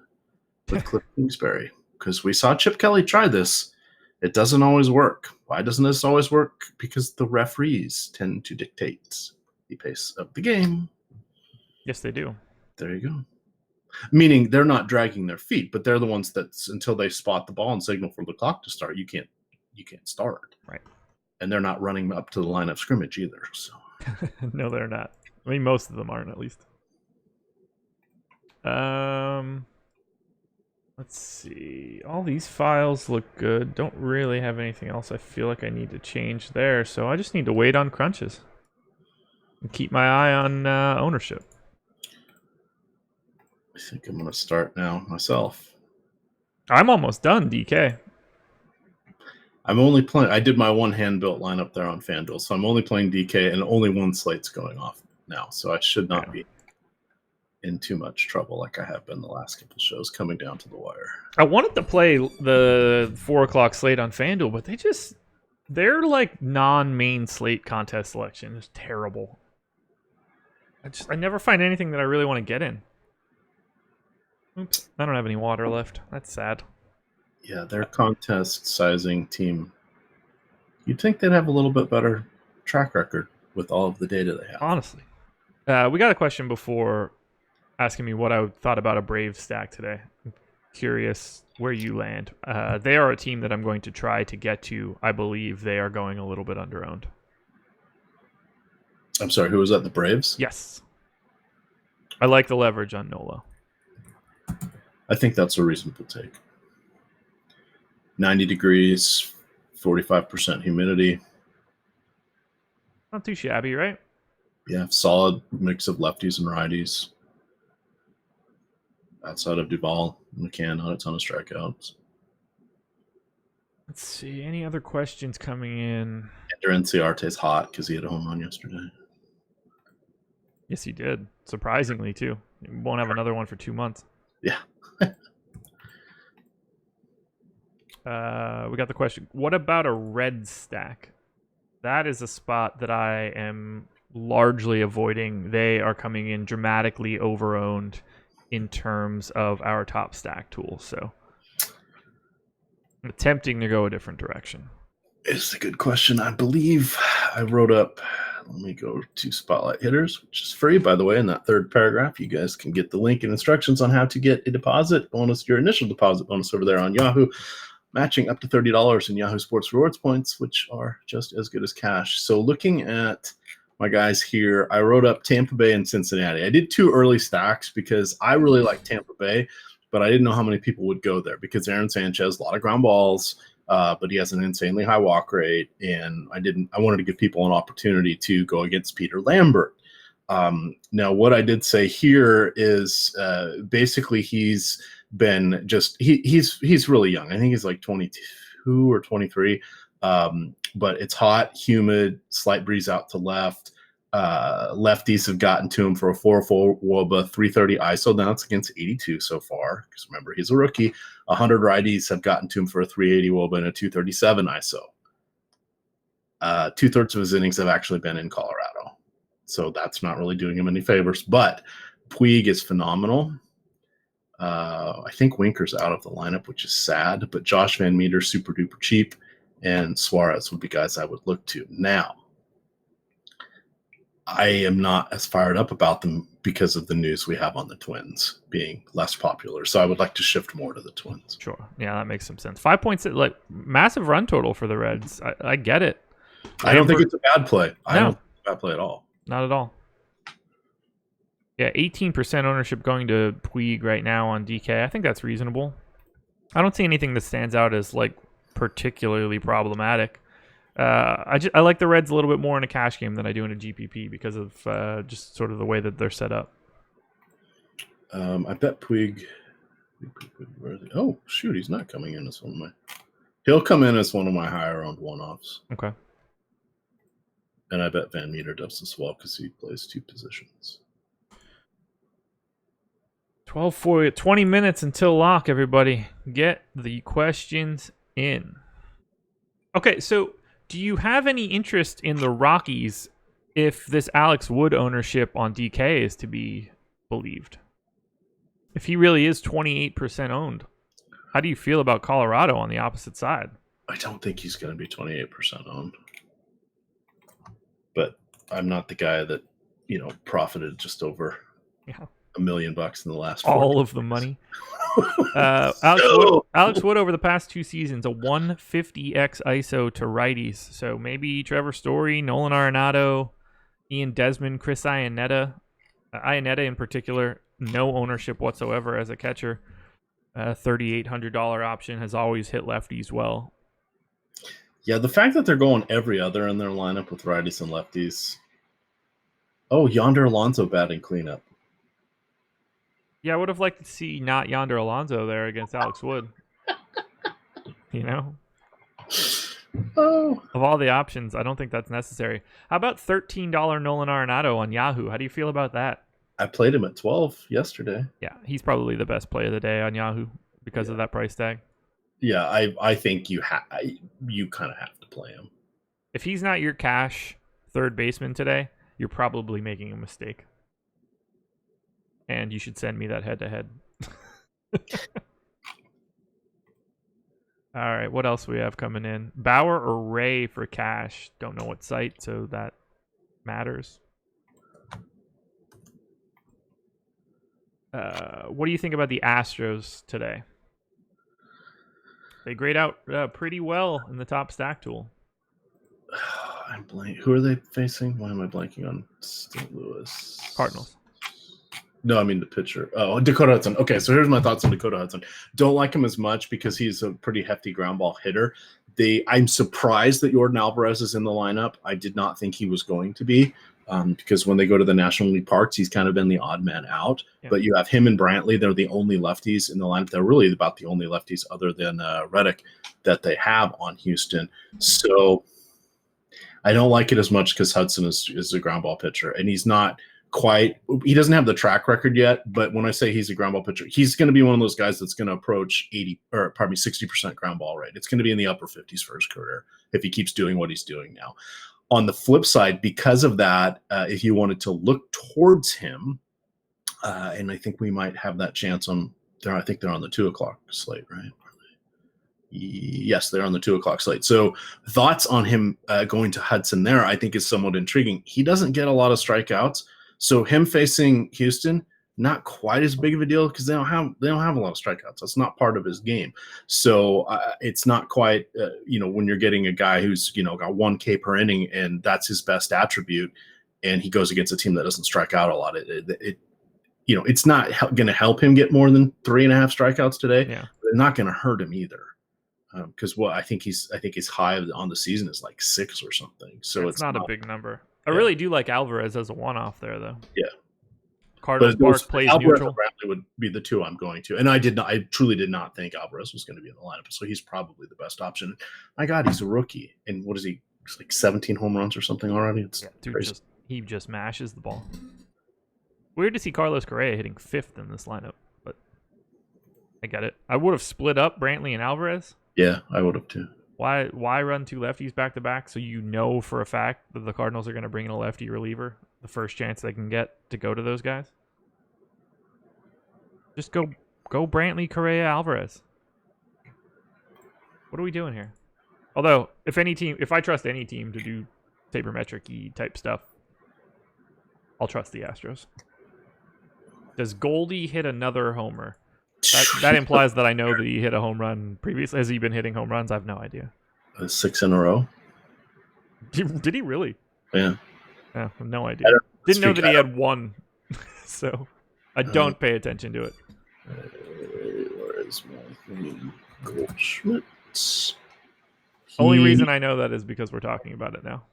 [SPEAKER 2] with Cliff Kingsbury? Because we saw Chip Kelly try this. It doesn't always work. Why doesn't this always work? Because the referees tend to dictate the pace of the game.
[SPEAKER 1] Yes, they do.
[SPEAKER 2] There you go. Meaning they're not dragging their feet, but they're the ones that until they spot the ball and signal for the clock to start, you can't start.
[SPEAKER 1] Right. And
[SPEAKER 2] they're not running up to the line of scrimmage either. So
[SPEAKER 1] no, they're not. I mean, most of them aren't, at least. Let's see. All these files look good. Don't really have anything else I feel like I need to change there. So I just need to wait on crunches and keep my eye on ownership.
[SPEAKER 2] I think I'm going to start now myself.
[SPEAKER 1] I'm almost done, DK.
[SPEAKER 2] I'm only playing. I did my one hand-built lineup there on FanDuel, so I'm only playing DK, and only one slate's going off now. So I should not be in too much trouble like I have been the last couple shows coming down to the wire.
[SPEAKER 1] I wanted to play the 4 o'clock slate on FanDuel, but they're like non-main slate contest selection. It's terrible. I never find anything that I really want to get in. Oops, I don't have any water left. That's sad.
[SPEAKER 2] Yeah, their contest sizing team, you'd think they'd have a little bit better track record with all of the data they have.
[SPEAKER 1] Honestly. We got a question before asking me what I thought about a Braves stack today. I'm curious where you land. They are a team that I'm going to try to get to. I believe they are going a little bit underowned.
[SPEAKER 2] I'm sorry, who was that? The Braves?
[SPEAKER 1] Yes. I like the leverage on Nola.
[SPEAKER 2] I think that's a reasonable take. 90 degrees, 45% humidity.
[SPEAKER 1] Not too shabby, right?
[SPEAKER 2] Yeah, solid mix of lefties and righties. Outside of Duvall, McCann on a ton of strikeouts.
[SPEAKER 1] Let's see. Any other questions coming in?
[SPEAKER 2] Ender Enciarte's hot because he had a home run yesterday.
[SPEAKER 1] Yes, he did. Surprisingly, too. He won't have another one for 2 months.
[SPEAKER 2] Yeah.
[SPEAKER 1] We got the question. What about a red stack? That is a spot that I am largely avoiding. They are coming in dramatically overowned in terms of our top stack tools. So I'm attempting to go a different direction.
[SPEAKER 2] It's a good question. I believe I wrote up, let me go to Spotlight Hitters, which is free, by the way. In that third paragraph, you guys can get the link and instructions on how to get a deposit bonus, your initial deposit bonus over there on Yahoo, matching up to $30 in Yahoo Sports Rewards points, which are just as good as cash. So looking at my guys here, I wrote up Tampa Bay and Cincinnati. I did 2 early stacks because I really like Tampa Bay, but I didn't know how many people would go there because Aaron Sanchez, a lot of ground balls, but he has an insanely high walk rate, and I wanted to give people an opportunity to go against Peter Lambert. Now, what I did say here is basically he's been he's really young. I think he's like 22 or 23, but it's hot, humid, slight breeze out to left. Lefties have gotten to him for a 4-4 WOBA, 330 ISO. Now it's against 82 so far, because remember, he's a rookie. 100 righties have gotten to him for a 380 WOBA and a 237 ISO. 2/3 of his innings have actually been in Colorado, so that's not really doing him any favors. But Puig is phenomenal. I think Winker's out of the lineup, which is sad, but Josh Van Meter, super duper cheap, and Suarez would be guys I would look to. Now, I am not as fired up about them because of the news we have on the Twins being less popular. So I would like to shift more to the Twins.
[SPEAKER 1] Sure. Yeah, that makes some sense. 5 points, like massive run total for the Reds. I get it.
[SPEAKER 2] I don't think it's a bad play. I don't think it's a bad play at all.
[SPEAKER 1] Not at all. Yeah, 18% ownership going to Puig right now on DK. I think that's reasonable. I don't see anything that stands out as like particularly problematic. I like the Reds a little bit more in a cash game than I do in a GPP because of just sort of the way that they're set up.
[SPEAKER 2] I bet Puig. Oh shoot, he's not coming in as one of my. He'll come in as one of my higher owned one-offs.
[SPEAKER 1] Okay.
[SPEAKER 2] And I bet Van Meter does as well because he plays 2 positions.
[SPEAKER 1] 20 minutes until lock, everybody. Get the questions in. Okay, so do you have any interest in the Rockies if this Alex Wood ownership on DK is to be believed? If he really is 28% owned, how do you feel about Colorado on the opposite side?
[SPEAKER 2] I don't think he's going to be 28% owned. But I'm not the guy that, profited just over $1 million in the last 4
[SPEAKER 1] all of the money. Alex Wood over the past 2 seasons, a 150x ISO to righties. So maybe Trevor Story, Nolan Arenado, Ian Desmond, Chris Iannetta. Iannetta in particular, no ownership whatsoever as a catcher. $3,800 option has always hit lefties well.
[SPEAKER 2] Yeah, the fact that they're going every other in their lineup with righties and lefties. Oh, Yonder Alonso batting cleanup.
[SPEAKER 1] Yeah, I would have liked to see not Yonder Alonso there against Alex Wood.
[SPEAKER 2] Oh.
[SPEAKER 1] Of all the options, I don't think that's necessary. How about $13 Nolan Arenado on Yahoo? How do you feel about that?
[SPEAKER 2] I played him at 12 yesterday.
[SPEAKER 1] Yeah, he's probably the best play of the day on Yahoo because of that price tag.
[SPEAKER 2] Yeah, I think you kind of have to play him.
[SPEAKER 1] If he's not your cash third baseman today, you're probably making a mistake. And you should send me that head-to-head. All right, what else we have coming in? Bauer or Ray for cash? Don't know what site, so that matters. What do you think about the Astros today? They grade out pretty well in the top stack tool.
[SPEAKER 2] I'm blank. Who are they facing? Why am I blanking on St. Louis?
[SPEAKER 1] Cardinals.
[SPEAKER 2] No, I mean the pitcher. Oh, Dakota Hudson. Okay, so here's my thoughts on Dakota Hudson. Don't like him as much because he's a pretty hefty ground ball hitter. I'm surprised that Yordan Alvarez is in the lineup. I did not think he was going to be because when they go to the National League parks, he's kind of been the odd man out. Yeah. But you have him and Brantley. They're the only lefties in the lineup. They're really about the only lefties other than Reddick that they have on Houston. So I don't like it as much because Hudson is a ground ball pitcher, and he's not – he doesn't have the track record yet, but when I say he's a ground ball pitcher, he's going to be one of those guys that's going to approach 60% ground ball rate. It's going to be in the upper 50s for his career if he keeps doing what he's doing now. On the flip side, because of that, if you wanted to look towards him, and I think we might have that chance on there. I think they're on the 2:00 slate, right? Yes, they're on the 2:00 slate. So thoughts on him going to Hudson there, I think is somewhat intriguing. He doesn't get a lot of strikeouts. So him facing Houston, not quite as big of a deal because they don't have a lot of strikeouts. That's not part of his game. So it's not quite when you're getting a guy who's got 1K per inning and that's his best attribute, and he goes against a team that doesn't strike out a lot. It's not going to help him get more than 3.5 strikeouts today.
[SPEAKER 1] Yeah.
[SPEAKER 2] But it's not going to hurt him either. because I think his high on the season is like 6 or something. So
[SPEAKER 1] It's not a big number. I
[SPEAKER 2] Yeah.
[SPEAKER 1] really do like Alvarez as a one-off there, though.
[SPEAKER 2] Yeah.
[SPEAKER 1] Cardinals Park plays
[SPEAKER 2] Alvarez
[SPEAKER 1] neutral.
[SPEAKER 2] and Brantley would be the two I'm going to, and I truly did not think Alvarez was going to be in the lineup, so he's probably the best option. My God, he's a rookie, and what is he? He's like 17 home runs or something already. It's
[SPEAKER 1] Dude,
[SPEAKER 2] crazy.
[SPEAKER 1] he just mashes the ball. Weird to see Carlos Correa hitting 5th in this lineup, but I get it. I would have split up Brantley and Alvarez.
[SPEAKER 2] Yeah, I would have too.
[SPEAKER 1] Why run 2 lefties back to back so you know for a fact that the Cardinals are going to bring in a lefty reliever the first chance they can get to go to those guys? Just go Brantley, Correa, Alvarez. What are we doing here? Although, if I trust any team to do sabermetric-y type stuff, I'll trust the Astros. Does Goldie hit another homer? That implies that I know that he hit a home run previously. Has he been hitting home runs? I have no idea.
[SPEAKER 2] 6 in a row.
[SPEAKER 1] Did he really?
[SPEAKER 2] Yeah.
[SPEAKER 1] I have no idea. Didn't know that he had one. So I don't pay attention to it.
[SPEAKER 2] Where is my Goldschmidt?
[SPEAKER 1] Only reason I know that is because we're talking about it now.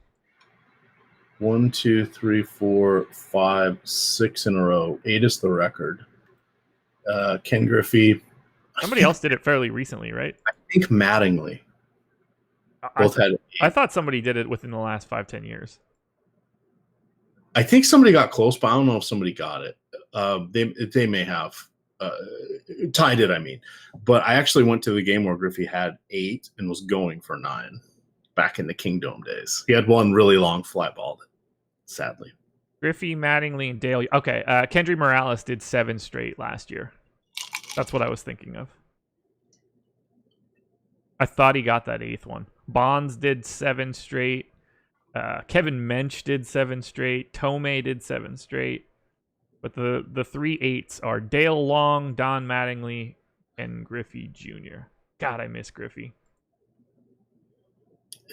[SPEAKER 2] 1, 2, 3, 4, 5, 6 in a row. 8 is the record. Ken Griffey.
[SPEAKER 1] Somebody else did it fairly recently, right?
[SPEAKER 2] I think Mattingly.
[SPEAKER 1] I thought somebody did it within the last 5-10 years.
[SPEAKER 2] I think somebody got close, but I don't know if somebody got it. They may have tied it. I mean, but I actually went to the game where Griffey had 8 and was going for 9 back in the Kingdom days. He had one really long fly ball, sadly.
[SPEAKER 1] Griffey, Mattingly, and Dale. Okay, Kendry Morales did 7 straight last year. That's what I was thinking of. I thought he got that 8th one. Bonds did 7 straight. Kevin Mensch did 7 straight. Tomei did 7 straight. But the 3 8s are Dale Long, Don Mattingly, and Griffey Jr. God, I miss Griffey.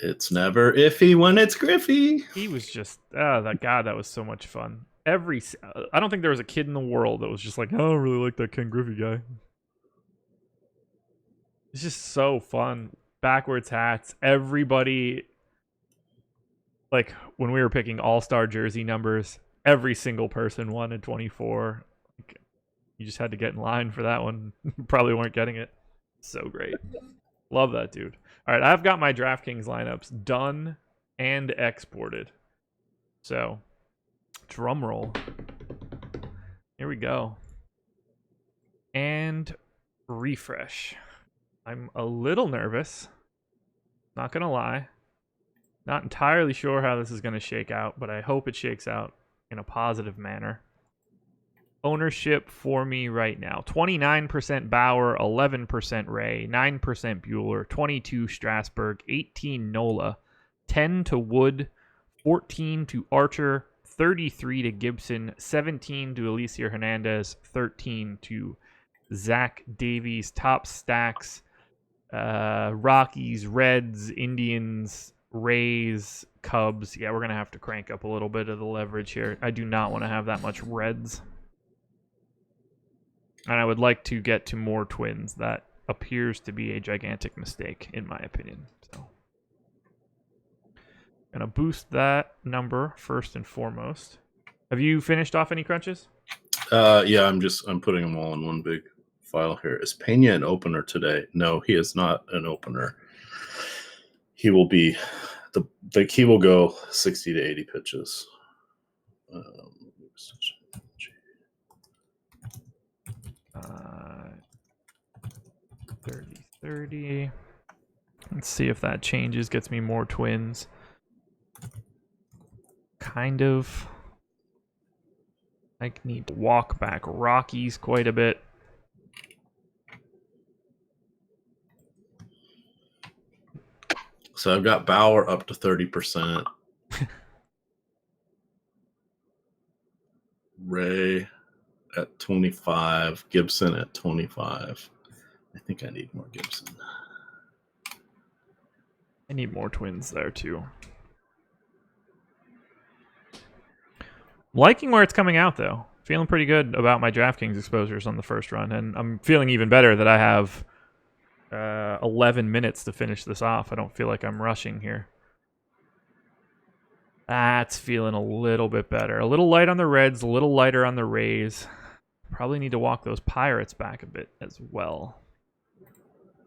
[SPEAKER 2] It's never iffy when it's Griffey.
[SPEAKER 1] He was just that was so much fun. I don't think there was a kid in the world that was just like, oh, I don't really like that Ken Griffey guy. It's just so fun. Backwards hats. Everybody, like when we were picking all-star jersey numbers, every single person wanted 24. You just had to get in line for that one. Probably weren't getting it. So great. Love that dude. All right, I've got my DraftKings lineups done and exported. So, drum roll. Here we go. And refresh. I'm a little nervous. Not going to lie. Not entirely sure how this is going to shake out, but I hope it shakes out in a positive manner. Ownership for me right now. 29% Bauer, 11% Ray, 9% Buehler, 22 Strasburg, 18 Nola, 10 to Wood, 14 to Archer, 33 to Gibson, 17 to Alicia Hernandez, 13 to Zach Davies. Top stacks, Rockies, Reds, Indians, Rays, Cubs. Yeah, we're going to have to crank up a little bit of the leverage here. I do not want to have that much Reds. And I would like to get to more Twins. That appears to be a gigantic mistake, in my opinion. So, gonna boost that number first and foremost. Have you finished off any crunches?
[SPEAKER 2] Yeah, I'm putting them all in one big file here. Is Pena an opener today? No, he is not an opener. He will be he will go 60 to 80 pitches.
[SPEAKER 1] 30. Let's see if that changes, gets me more Twins. Kind of. I need to walk back Rockies quite a bit.
[SPEAKER 2] So I've got Bauer up to 30%. Ray at 25. Gibson at 25. I think I need more Gibson.
[SPEAKER 1] I need more Twins there too. Liking where it's coming out though. Feeling pretty good about my DraftKings exposures on the first run, and I'm feeling even better that I have 11 minutes to finish this off. I don't feel like I'm rushing here. That's feeling a little bit better. A little light on the Reds, a little lighter on the Rays. Probably need to walk those Pirates back a bit as well.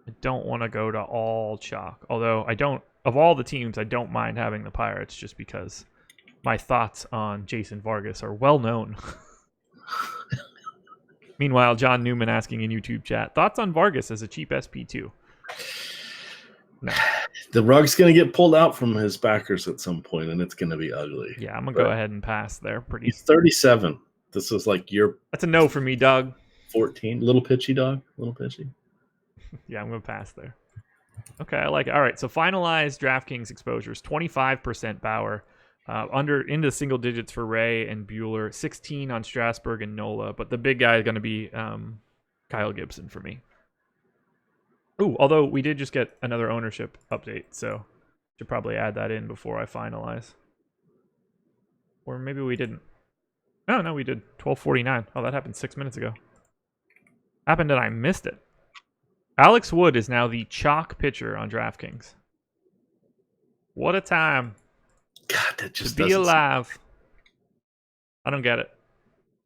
[SPEAKER 1] I don't want to go to all chalk. Although I don't, of all the teams, I don't mind having the Pirates just because my thoughts on Jason Vargas are well known. Meanwhile, John Newman asking in YouTube chat, thoughts on Vargas as a cheap SP2? No.
[SPEAKER 2] The rug's going to get pulled out from his backers at some point, and it's going to be ugly.
[SPEAKER 1] Yeah, I'm going to go ahead and pass there.
[SPEAKER 2] He's 37. This is like your...
[SPEAKER 1] That's a no for me, Doug.
[SPEAKER 2] 14. Little pitchy, dog. Little pitchy.
[SPEAKER 1] Yeah, I'm going to pass there. Okay, I like it. All right, so finalized DraftKings exposures. 25% Bauer. Into single digits for Ray and Buehler. 16 on Strasburg and Nola. But the big guy is going to be Kyle Gibson for me. Ooh, although we did just get another ownership update, so should probably add that in before I finalize. Or maybe we didn't. No, we did. 12:49. Oh, that happened 6 minutes ago. Happened and I missed it. Alex Wood is now the chalk pitcher on DraftKings. What a time.
[SPEAKER 2] God, that just
[SPEAKER 1] to be alive. I don't get it.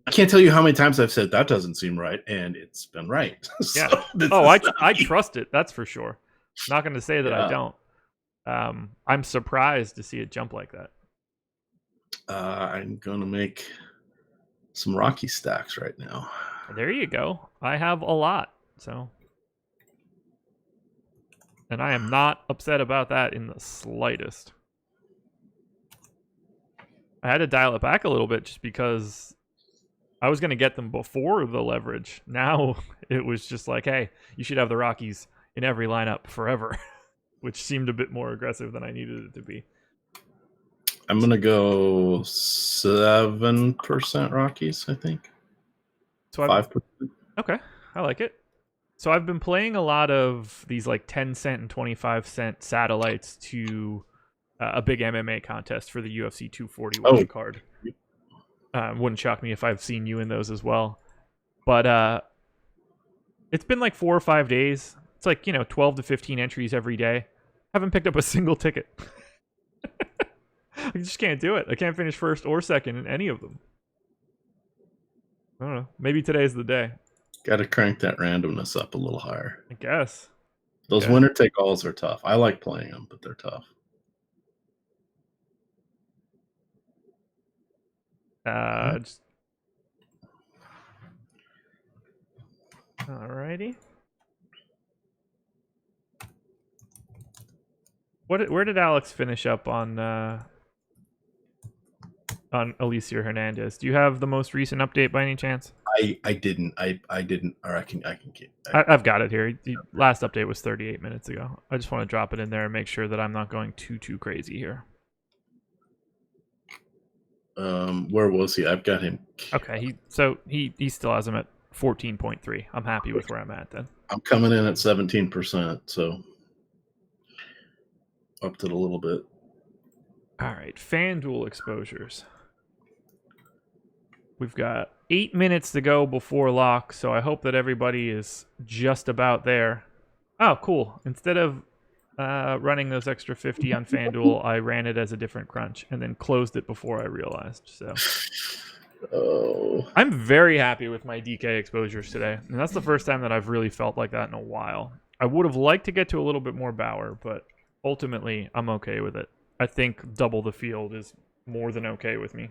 [SPEAKER 2] I can't tell you how many times I've said that doesn't seem right, and it's been right.
[SPEAKER 1] Yeah. I trust it. That's for sure. Not going to say that I don't. I'm surprised to see it jump like that.
[SPEAKER 2] I'm going to make some Rocky stacks right now.
[SPEAKER 1] There you go. I have a lot, so. And I am not upset about that in the slightest. I had to dial it back a little bit just because I was going to get them before the leverage. Now it was just like, hey, you should have the Rockies in every lineup forever, which seemed a bit more aggressive than I needed it to be.
[SPEAKER 2] I'm going to go 7% Rockies, I think.
[SPEAKER 1] So 5%. Okay, I like it. So I've been playing a lot of these like 10-cent and 25-cent satellites to a big MMA contest for the UFC 240 card. Wouldn't shock me if I've seen you in those as well. But it's been like 4 or 5 days. It's like, 12 to 15 entries every day. Haven't picked up a single ticket. I just can't do it. I can't finish first or second in any of them. I don't know. Maybe today's the day.
[SPEAKER 2] Got to crank that randomness up a little higher.
[SPEAKER 1] I guess.
[SPEAKER 2] Those winner take alls are tough. I like playing them, but they're tough.
[SPEAKER 1] Alrighty. Where did Alex finish up on Alicia Hernandez? Do you have the most recent update by any chance?
[SPEAKER 2] I didn't. I didn't. Or I can get.
[SPEAKER 1] I've got it here. The last update was 38 minutes ago. I just want to drop it in there and make sure that I'm not going too crazy here.
[SPEAKER 2] Where was he? I've got him.
[SPEAKER 1] Okay, he still has him at 14.3. I'm happy with where I'm at then.
[SPEAKER 2] I'm coming in at 17%, so upped it a little bit.
[SPEAKER 1] All right, FanDuel exposures. We've got 8 minutes to go before lock, so I hope that everybody is just about there. Oh, cool. Instead of running those extra 50 on FanDuel, I ran it as a different crunch and then closed it before I realized. So I'm very happy with my DK exposures today, and that's the first time that I've really felt like that in a while. I would have liked to get to a little bit more Bauer, but ultimately I'm okay with it. I think double the field is more than okay with me.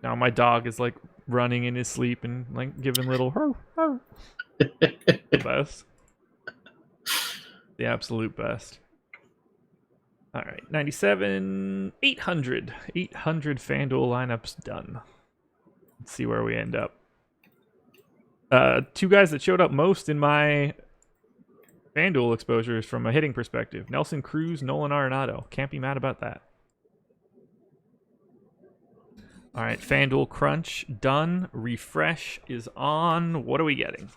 [SPEAKER 1] Now my dog is like running in his sleep and like giving little the best. The absolute best. All right, 97, 800 FanDuel lineups done. Let's see where we end up. Two guys that showed up most in my FanDuel exposures from a hitting perspective: Nelson Cruz, Nolan Arenado. Can't be mad about that. All right, FanDuel crunch done. Refresh is on. What are we getting?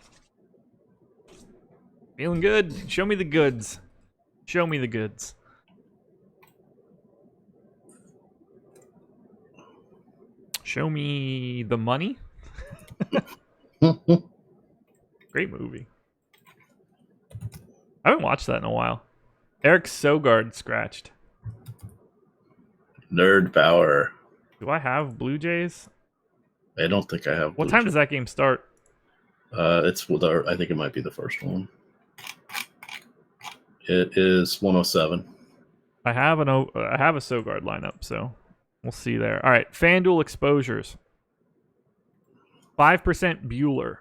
[SPEAKER 1] Feeling good? Show me the goods. Show me the goods. Show me the money. Great movie. I haven't watched that in a while. Eric Sogard scratched.
[SPEAKER 2] Nerd Bauer.
[SPEAKER 1] Do I have Blue Jays?
[SPEAKER 2] I don't think I have.
[SPEAKER 1] What time does that game start?
[SPEAKER 2] It's with our. I think it might be the first one. It is 107.
[SPEAKER 1] I have a Sogard lineup, so we'll see there. All right, FanDuel exposures. 5% Buehler,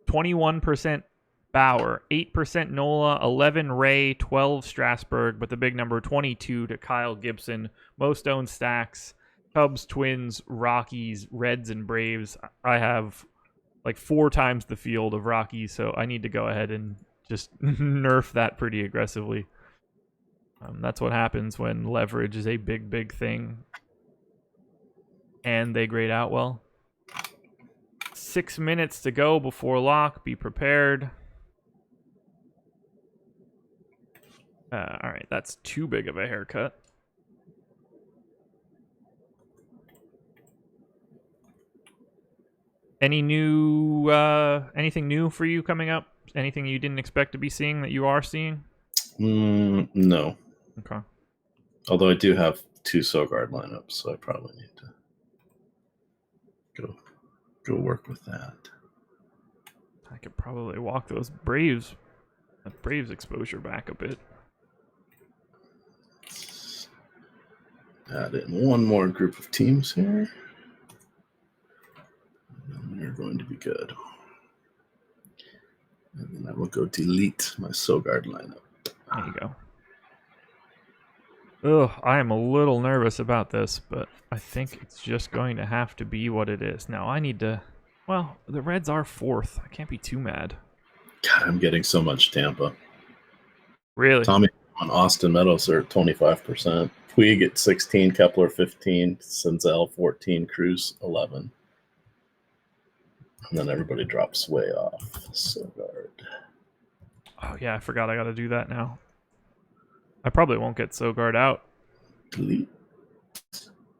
[SPEAKER 1] 21% Bauer, 8% Nola, 11 Ray, 12 Strasburg, but the big number 22 to Kyle Gibson. Most owned stacks: Cubs, Twins, Rockies, Reds, and Braves. I have like 4 times the field of Rockies, so I need to go ahead and just nerf that pretty aggressively. That's what happens when leverage is a big thing and they grade out well. 6 minutes to go before lock. Be prepared. All right, that's too big of a haircut. Anything new for you coming up? Anything you didn't expect to be seeing that you are seeing?
[SPEAKER 2] No.
[SPEAKER 1] Okay.
[SPEAKER 2] Although I do have 2 Sogard lineups, so I probably need to go work with that.
[SPEAKER 1] I could probably walk that Braves exposure back a bit.
[SPEAKER 2] Add in one more group of teams here. And we're going to be good. And then I will go delete my Sogard lineup.
[SPEAKER 1] There you go. Ugh, I am a little nervous about this, but I think it's just going to have to be what it is. Now, I need to... Well, the Reds are 4th. I can't be too mad.
[SPEAKER 2] God, I'm getting so much Tampa.
[SPEAKER 1] Really?
[SPEAKER 2] Tommy on Austin Meadows are at 25%. Puig at 16, Kepler 15, Senzel 14, Cruz 11. And then everybody drops way off. Sogard.
[SPEAKER 1] Oh, yeah, I forgot I got to do that now. I probably won't get Sogard out.
[SPEAKER 2] Delete.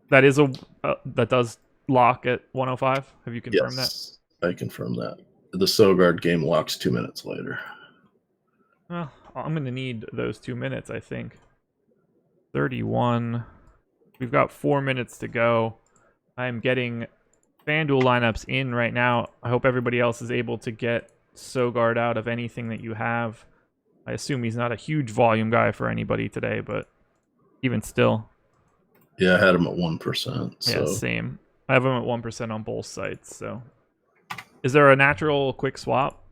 [SPEAKER 1] That is that does lock at 105. Have you confirmed
[SPEAKER 2] Yes, I confirm that. The Sogard game locks 2 minutes later.
[SPEAKER 1] that? Well, I'm going to need those 2 minutes, I think. 31. We've got 4 minutes to go. I'm getting FanDuel lineups in right now. I hope everybody else is able to get Sogard out of anything that you have. I assume he's not a huge volume guy for anybody today, but even still.
[SPEAKER 2] Yeah, I had him at 1%. So.
[SPEAKER 1] Yeah, same. I have him at 1% on both sites. So, is there a natural quick swap?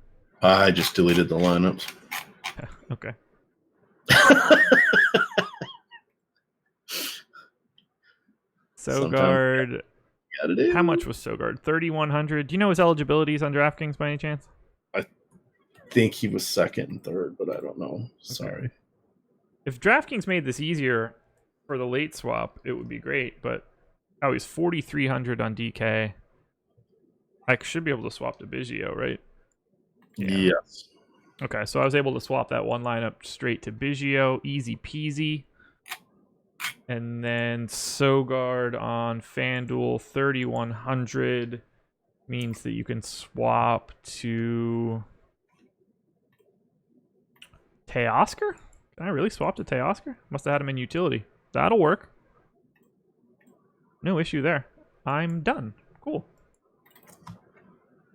[SPEAKER 2] I just deleted the lineups.
[SPEAKER 1] Okay. Sogard. How much was Sogard? 3,100. Do you know his eligibilities on DraftKings by any chance?
[SPEAKER 2] I think he was 2nd and 3rd, but I don't know. Sorry.
[SPEAKER 1] Okay. If DraftKings made this easier for the late swap, it would be great. But he's 4,300 on DK. I should be able to swap to Biggio, right?
[SPEAKER 2] Yeah. Yes.
[SPEAKER 1] Okay, so I was able to swap that one lineup straight to Biggio, easy peasy. And then Sogard on FanDuel, 3,100 means that you can swap to Teoscar? Can I really swap to Teoscar? Must have had him in utility. That'll work. No issue there. I'm done. Cool.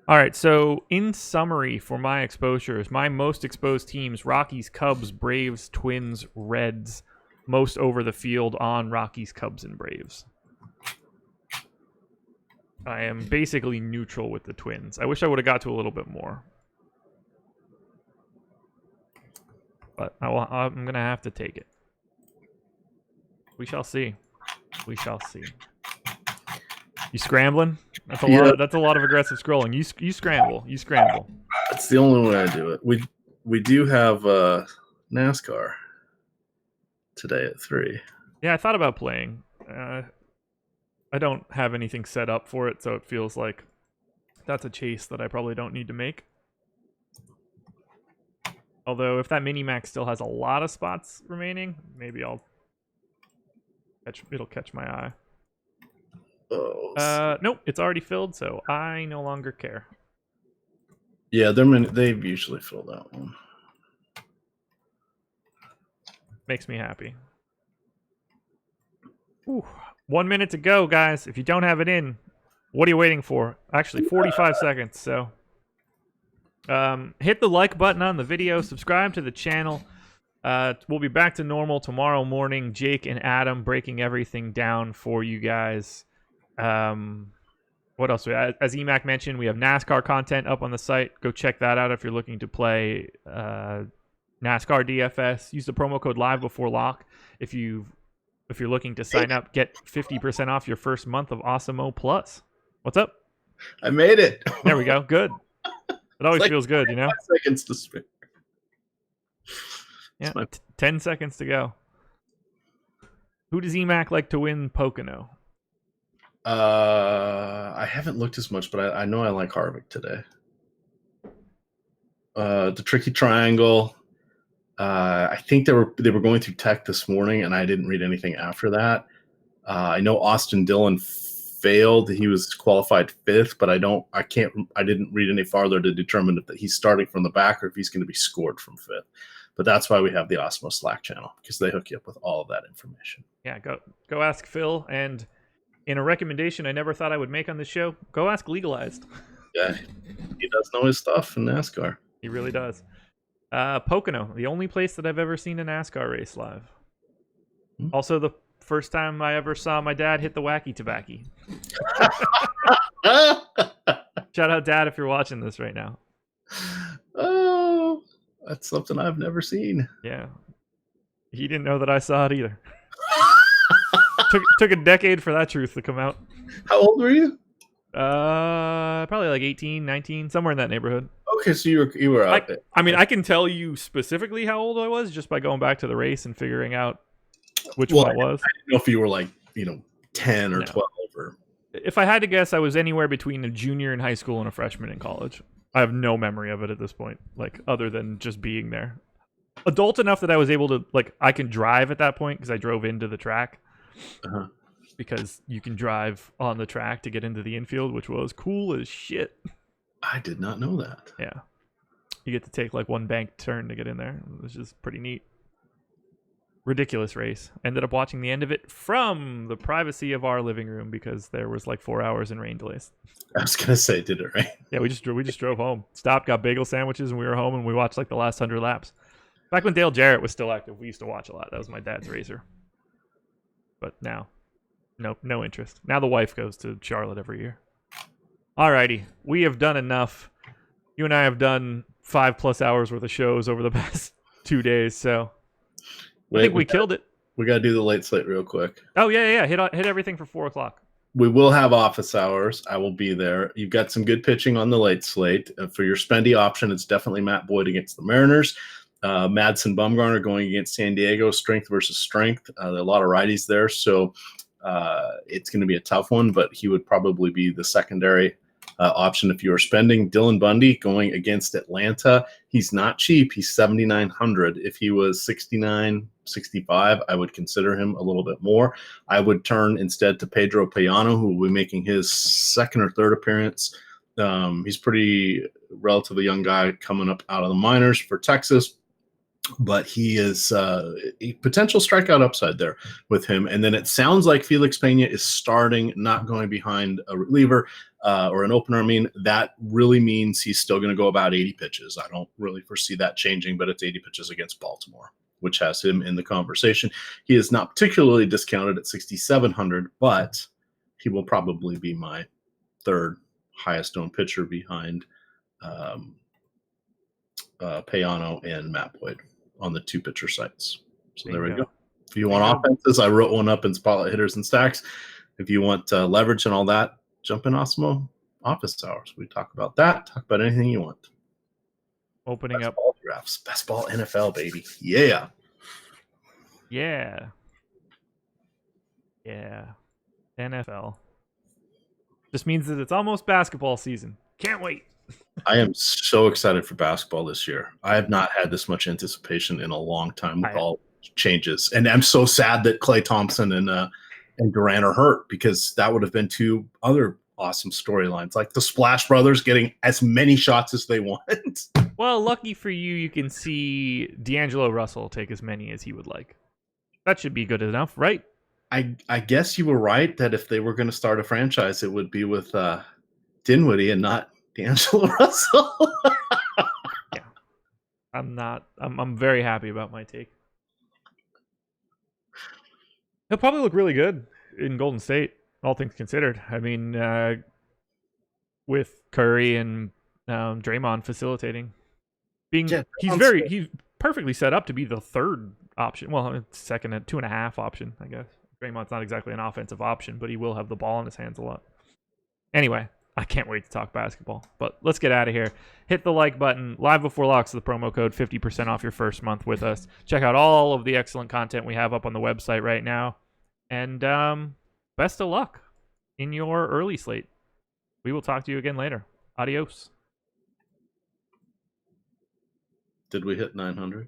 [SPEAKER 1] All right, so in summary for my exposures, my most exposed teams: Rockies, Cubs, Braves, Twins, Reds. Most over the field on Rockies, Cubs, and Braves. I am basically neutral with the Twins. I wish I would have got to a little bit more. But I'm going to have to take it. We shall see. We shall see. You scrambling? That's a lot. That's a lot of aggressive scrolling. You scramble. You scramble.
[SPEAKER 2] That's the only way I do it. We do have NASCAR today at 3.
[SPEAKER 1] Yeah, I thought about playing. I don't have anything set up for it, so it feels like that's a chase that I probably don't need to make. Although, if that mini-max still has a lot of spots remaining, maybe it'll catch my eye.
[SPEAKER 2] Oh.
[SPEAKER 1] Nope, it's already filled, so I no longer care.
[SPEAKER 2] Yeah, they've usually filled that one.
[SPEAKER 1] Makes me happy. Ooh, 1 minute to go, guys. If you don't have it in, what are you waiting for? Actually, 45 seconds. So hit the like button on the video. Subscribe to the channel. We'll be back to normal tomorrow morning. Jake and Adam breaking everything down for you guys. What else? As Emac mentioned, we have NASCAR content up on the site. Go check that out if you're looking to play NASCAR DFS. Use the promo code live before lock if you're looking to sign up. Get 50% off your first month of Awesemo Plus. What's up?
[SPEAKER 2] I made it.
[SPEAKER 1] There we go. Good. It always feels good, you know.
[SPEAKER 2] 5 seconds to spare.
[SPEAKER 1] Yeah, 10 seconds to go. Who does Emac like to win Pocono?
[SPEAKER 2] I haven't looked as much, but I know I like Harvick today. The Tricky Triangle. I think they were going through Tech this morning, and I didn't read anything after that. I know Austin Dillon failed. He was qualified 5th, but I didn't read any farther to determine if he's starting from the back or if he's going to be scored from 5th. But that's why we have the Osmo Slack channel, because they hook you up with all of that information.
[SPEAKER 1] Yeah, go ask Phil. And in a recommendation I never thought I would make on the show, go ask Legalized.
[SPEAKER 2] Yeah, he does know his stuff in NASCAR.
[SPEAKER 1] He really does. Pocono, the only place that I've ever seen a NASCAR race live. Also, the first time I ever saw my dad hit the wacky tobacco. Shout out, Dad, if you're watching this right now.
[SPEAKER 2] Oh, that's something I've never seen.
[SPEAKER 1] Yeah. He didn't know that I saw it either. Took a decade for that truth to come out.
[SPEAKER 2] How old were you?
[SPEAKER 1] Probably like 18, 19, somewhere in that neighborhood.
[SPEAKER 2] Okay, so you were out there.
[SPEAKER 1] I mean, I can tell you specifically how old I was just by going back to the race and figuring out which one it was.
[SPEAKER 2] I didn't know if you were like, 10 or 12 or...
[SPEAKER 1] If I had to guess, I was anywhere between a junior in high school and a freshman in college. I have no memory of it at this point, like other than just being there. Adult enough that I was able to, I can drive at that point because I drove into the track.
[SPEAKER 2] Uh-huh.
[SPEAKER 1] Because you can drive on the track to get into the infield, which was cool as shit.
[SPEAKER 2] I did not know that.
[SPEAKER 1] Yeah. You get to take one bank turn to get in there. It was just pretty neat. Ridiculous race. Ended up watching the end of it from the privacy of our living room because there was 4 hours in rain delays.
[SPEAKER 2] I was gonna say, did it rain?
[SPEAKER 1] Yeah, we just drove home. Stopped, got bagel sandwiches, and we were home, and we watched the last 100 laps. Back when Dale Jarrett was still active, we used to watch a lot. That was my dad's racer. But now, no interest. Now the wife goes to Charlotte every year. Alrighty, we have done enough. You and I have done 5+ hours worth of shows over the past 2 days, so I think we killed it.
[SPEAKER 2] We got to do the late slate real quick.
[SPEAKER 1] Oh, yeah. Hit everything for 4 o'clock.
[SPEAKER 2] We will have office hours. I will be there. You've got some good pitching on the late slate. For your spendy option, it's definitely Matt Boyd against the Mariners. Madsen Bumgarner going against San Diego, strength versus strength. There are a lot of righties there, so it's going to be a tough one, but he would probably be the secondary option if you are spending. Dylan Bundy going against Atlanta. He's not cheap. He's 7,900. If he was 69, 65, I would consider him a little bit more. I would turn instead to Pedro Payano, who will be making his second or third appearance. He's pretty relatively young guy coming up out of the minors for Texas, but he is a potential strikeout upside there with him. And then it sounds like Felix Pena is starting, not going behind a reliever or an opener. I mean, that really means he's still going to go about 80 pitches. I don't really foresee that changing, but it's 80 pitches against Baltimore, which has him in the conversation. He is not particularly discounted at 6,700, but he will probably be my third highest owned pitcher behind Payano and Matt Boyd on the 2 pitcher sites. So there we go. If you want offenses, I wrote one up in Spotlight Hitters and Stacks. If you want leverage and all that, jump in Osmo office hours. We talk about that. Talk about anything you want.
[SPEAKER 1] Opening
[SPEAKER 2] best
[SPEAKER 1] up
[SPEAKER 2] ball drafts, best ball NFL, baby. Yeah.
[SPEAKER 1] NFL. Just means that it's almost basketball season. Can't wait.
[SPEAKER 2] I am so excited for basketball this year. I have not had this much anticipation in a long time with all changes. And I'm so sad that Klay Thompson and Durant are hurt, because that would have been 2 other awesome storylines, like the Splash Brothers getting as many shots as they want.
[SPEAKER 1] Well, lucky for you, you can see D'Angelo Russell take as many as he would like. That should be good enough, right?
[SPEAKER 2] I guess you were right that if they were going to start a franchise, it would be with Dinwiddie and not D'Angelo Russell.
[SPEAKER 1] Yeah. I'm very happy about my take. He'll probably look really good in Golden State, all things considered. I mean, with Curry and Draymond facilitating, he's perfectly set up to be the third option. Well, second and 2.5 option, I guess. Draymond's not exactly an offensive option, but he will have the ball in his hands a lot. Anyway, I can't wait to talk basketball. But let's get out of here. Hit the like button. Live Before Locks, the promo code, 50% off your first month with us. Check out all of the excellent content we have up on the website right now. And best of luck in your early slate. We will talk to you again later. Adios.
[SPEAKER 2] Did we hit 900?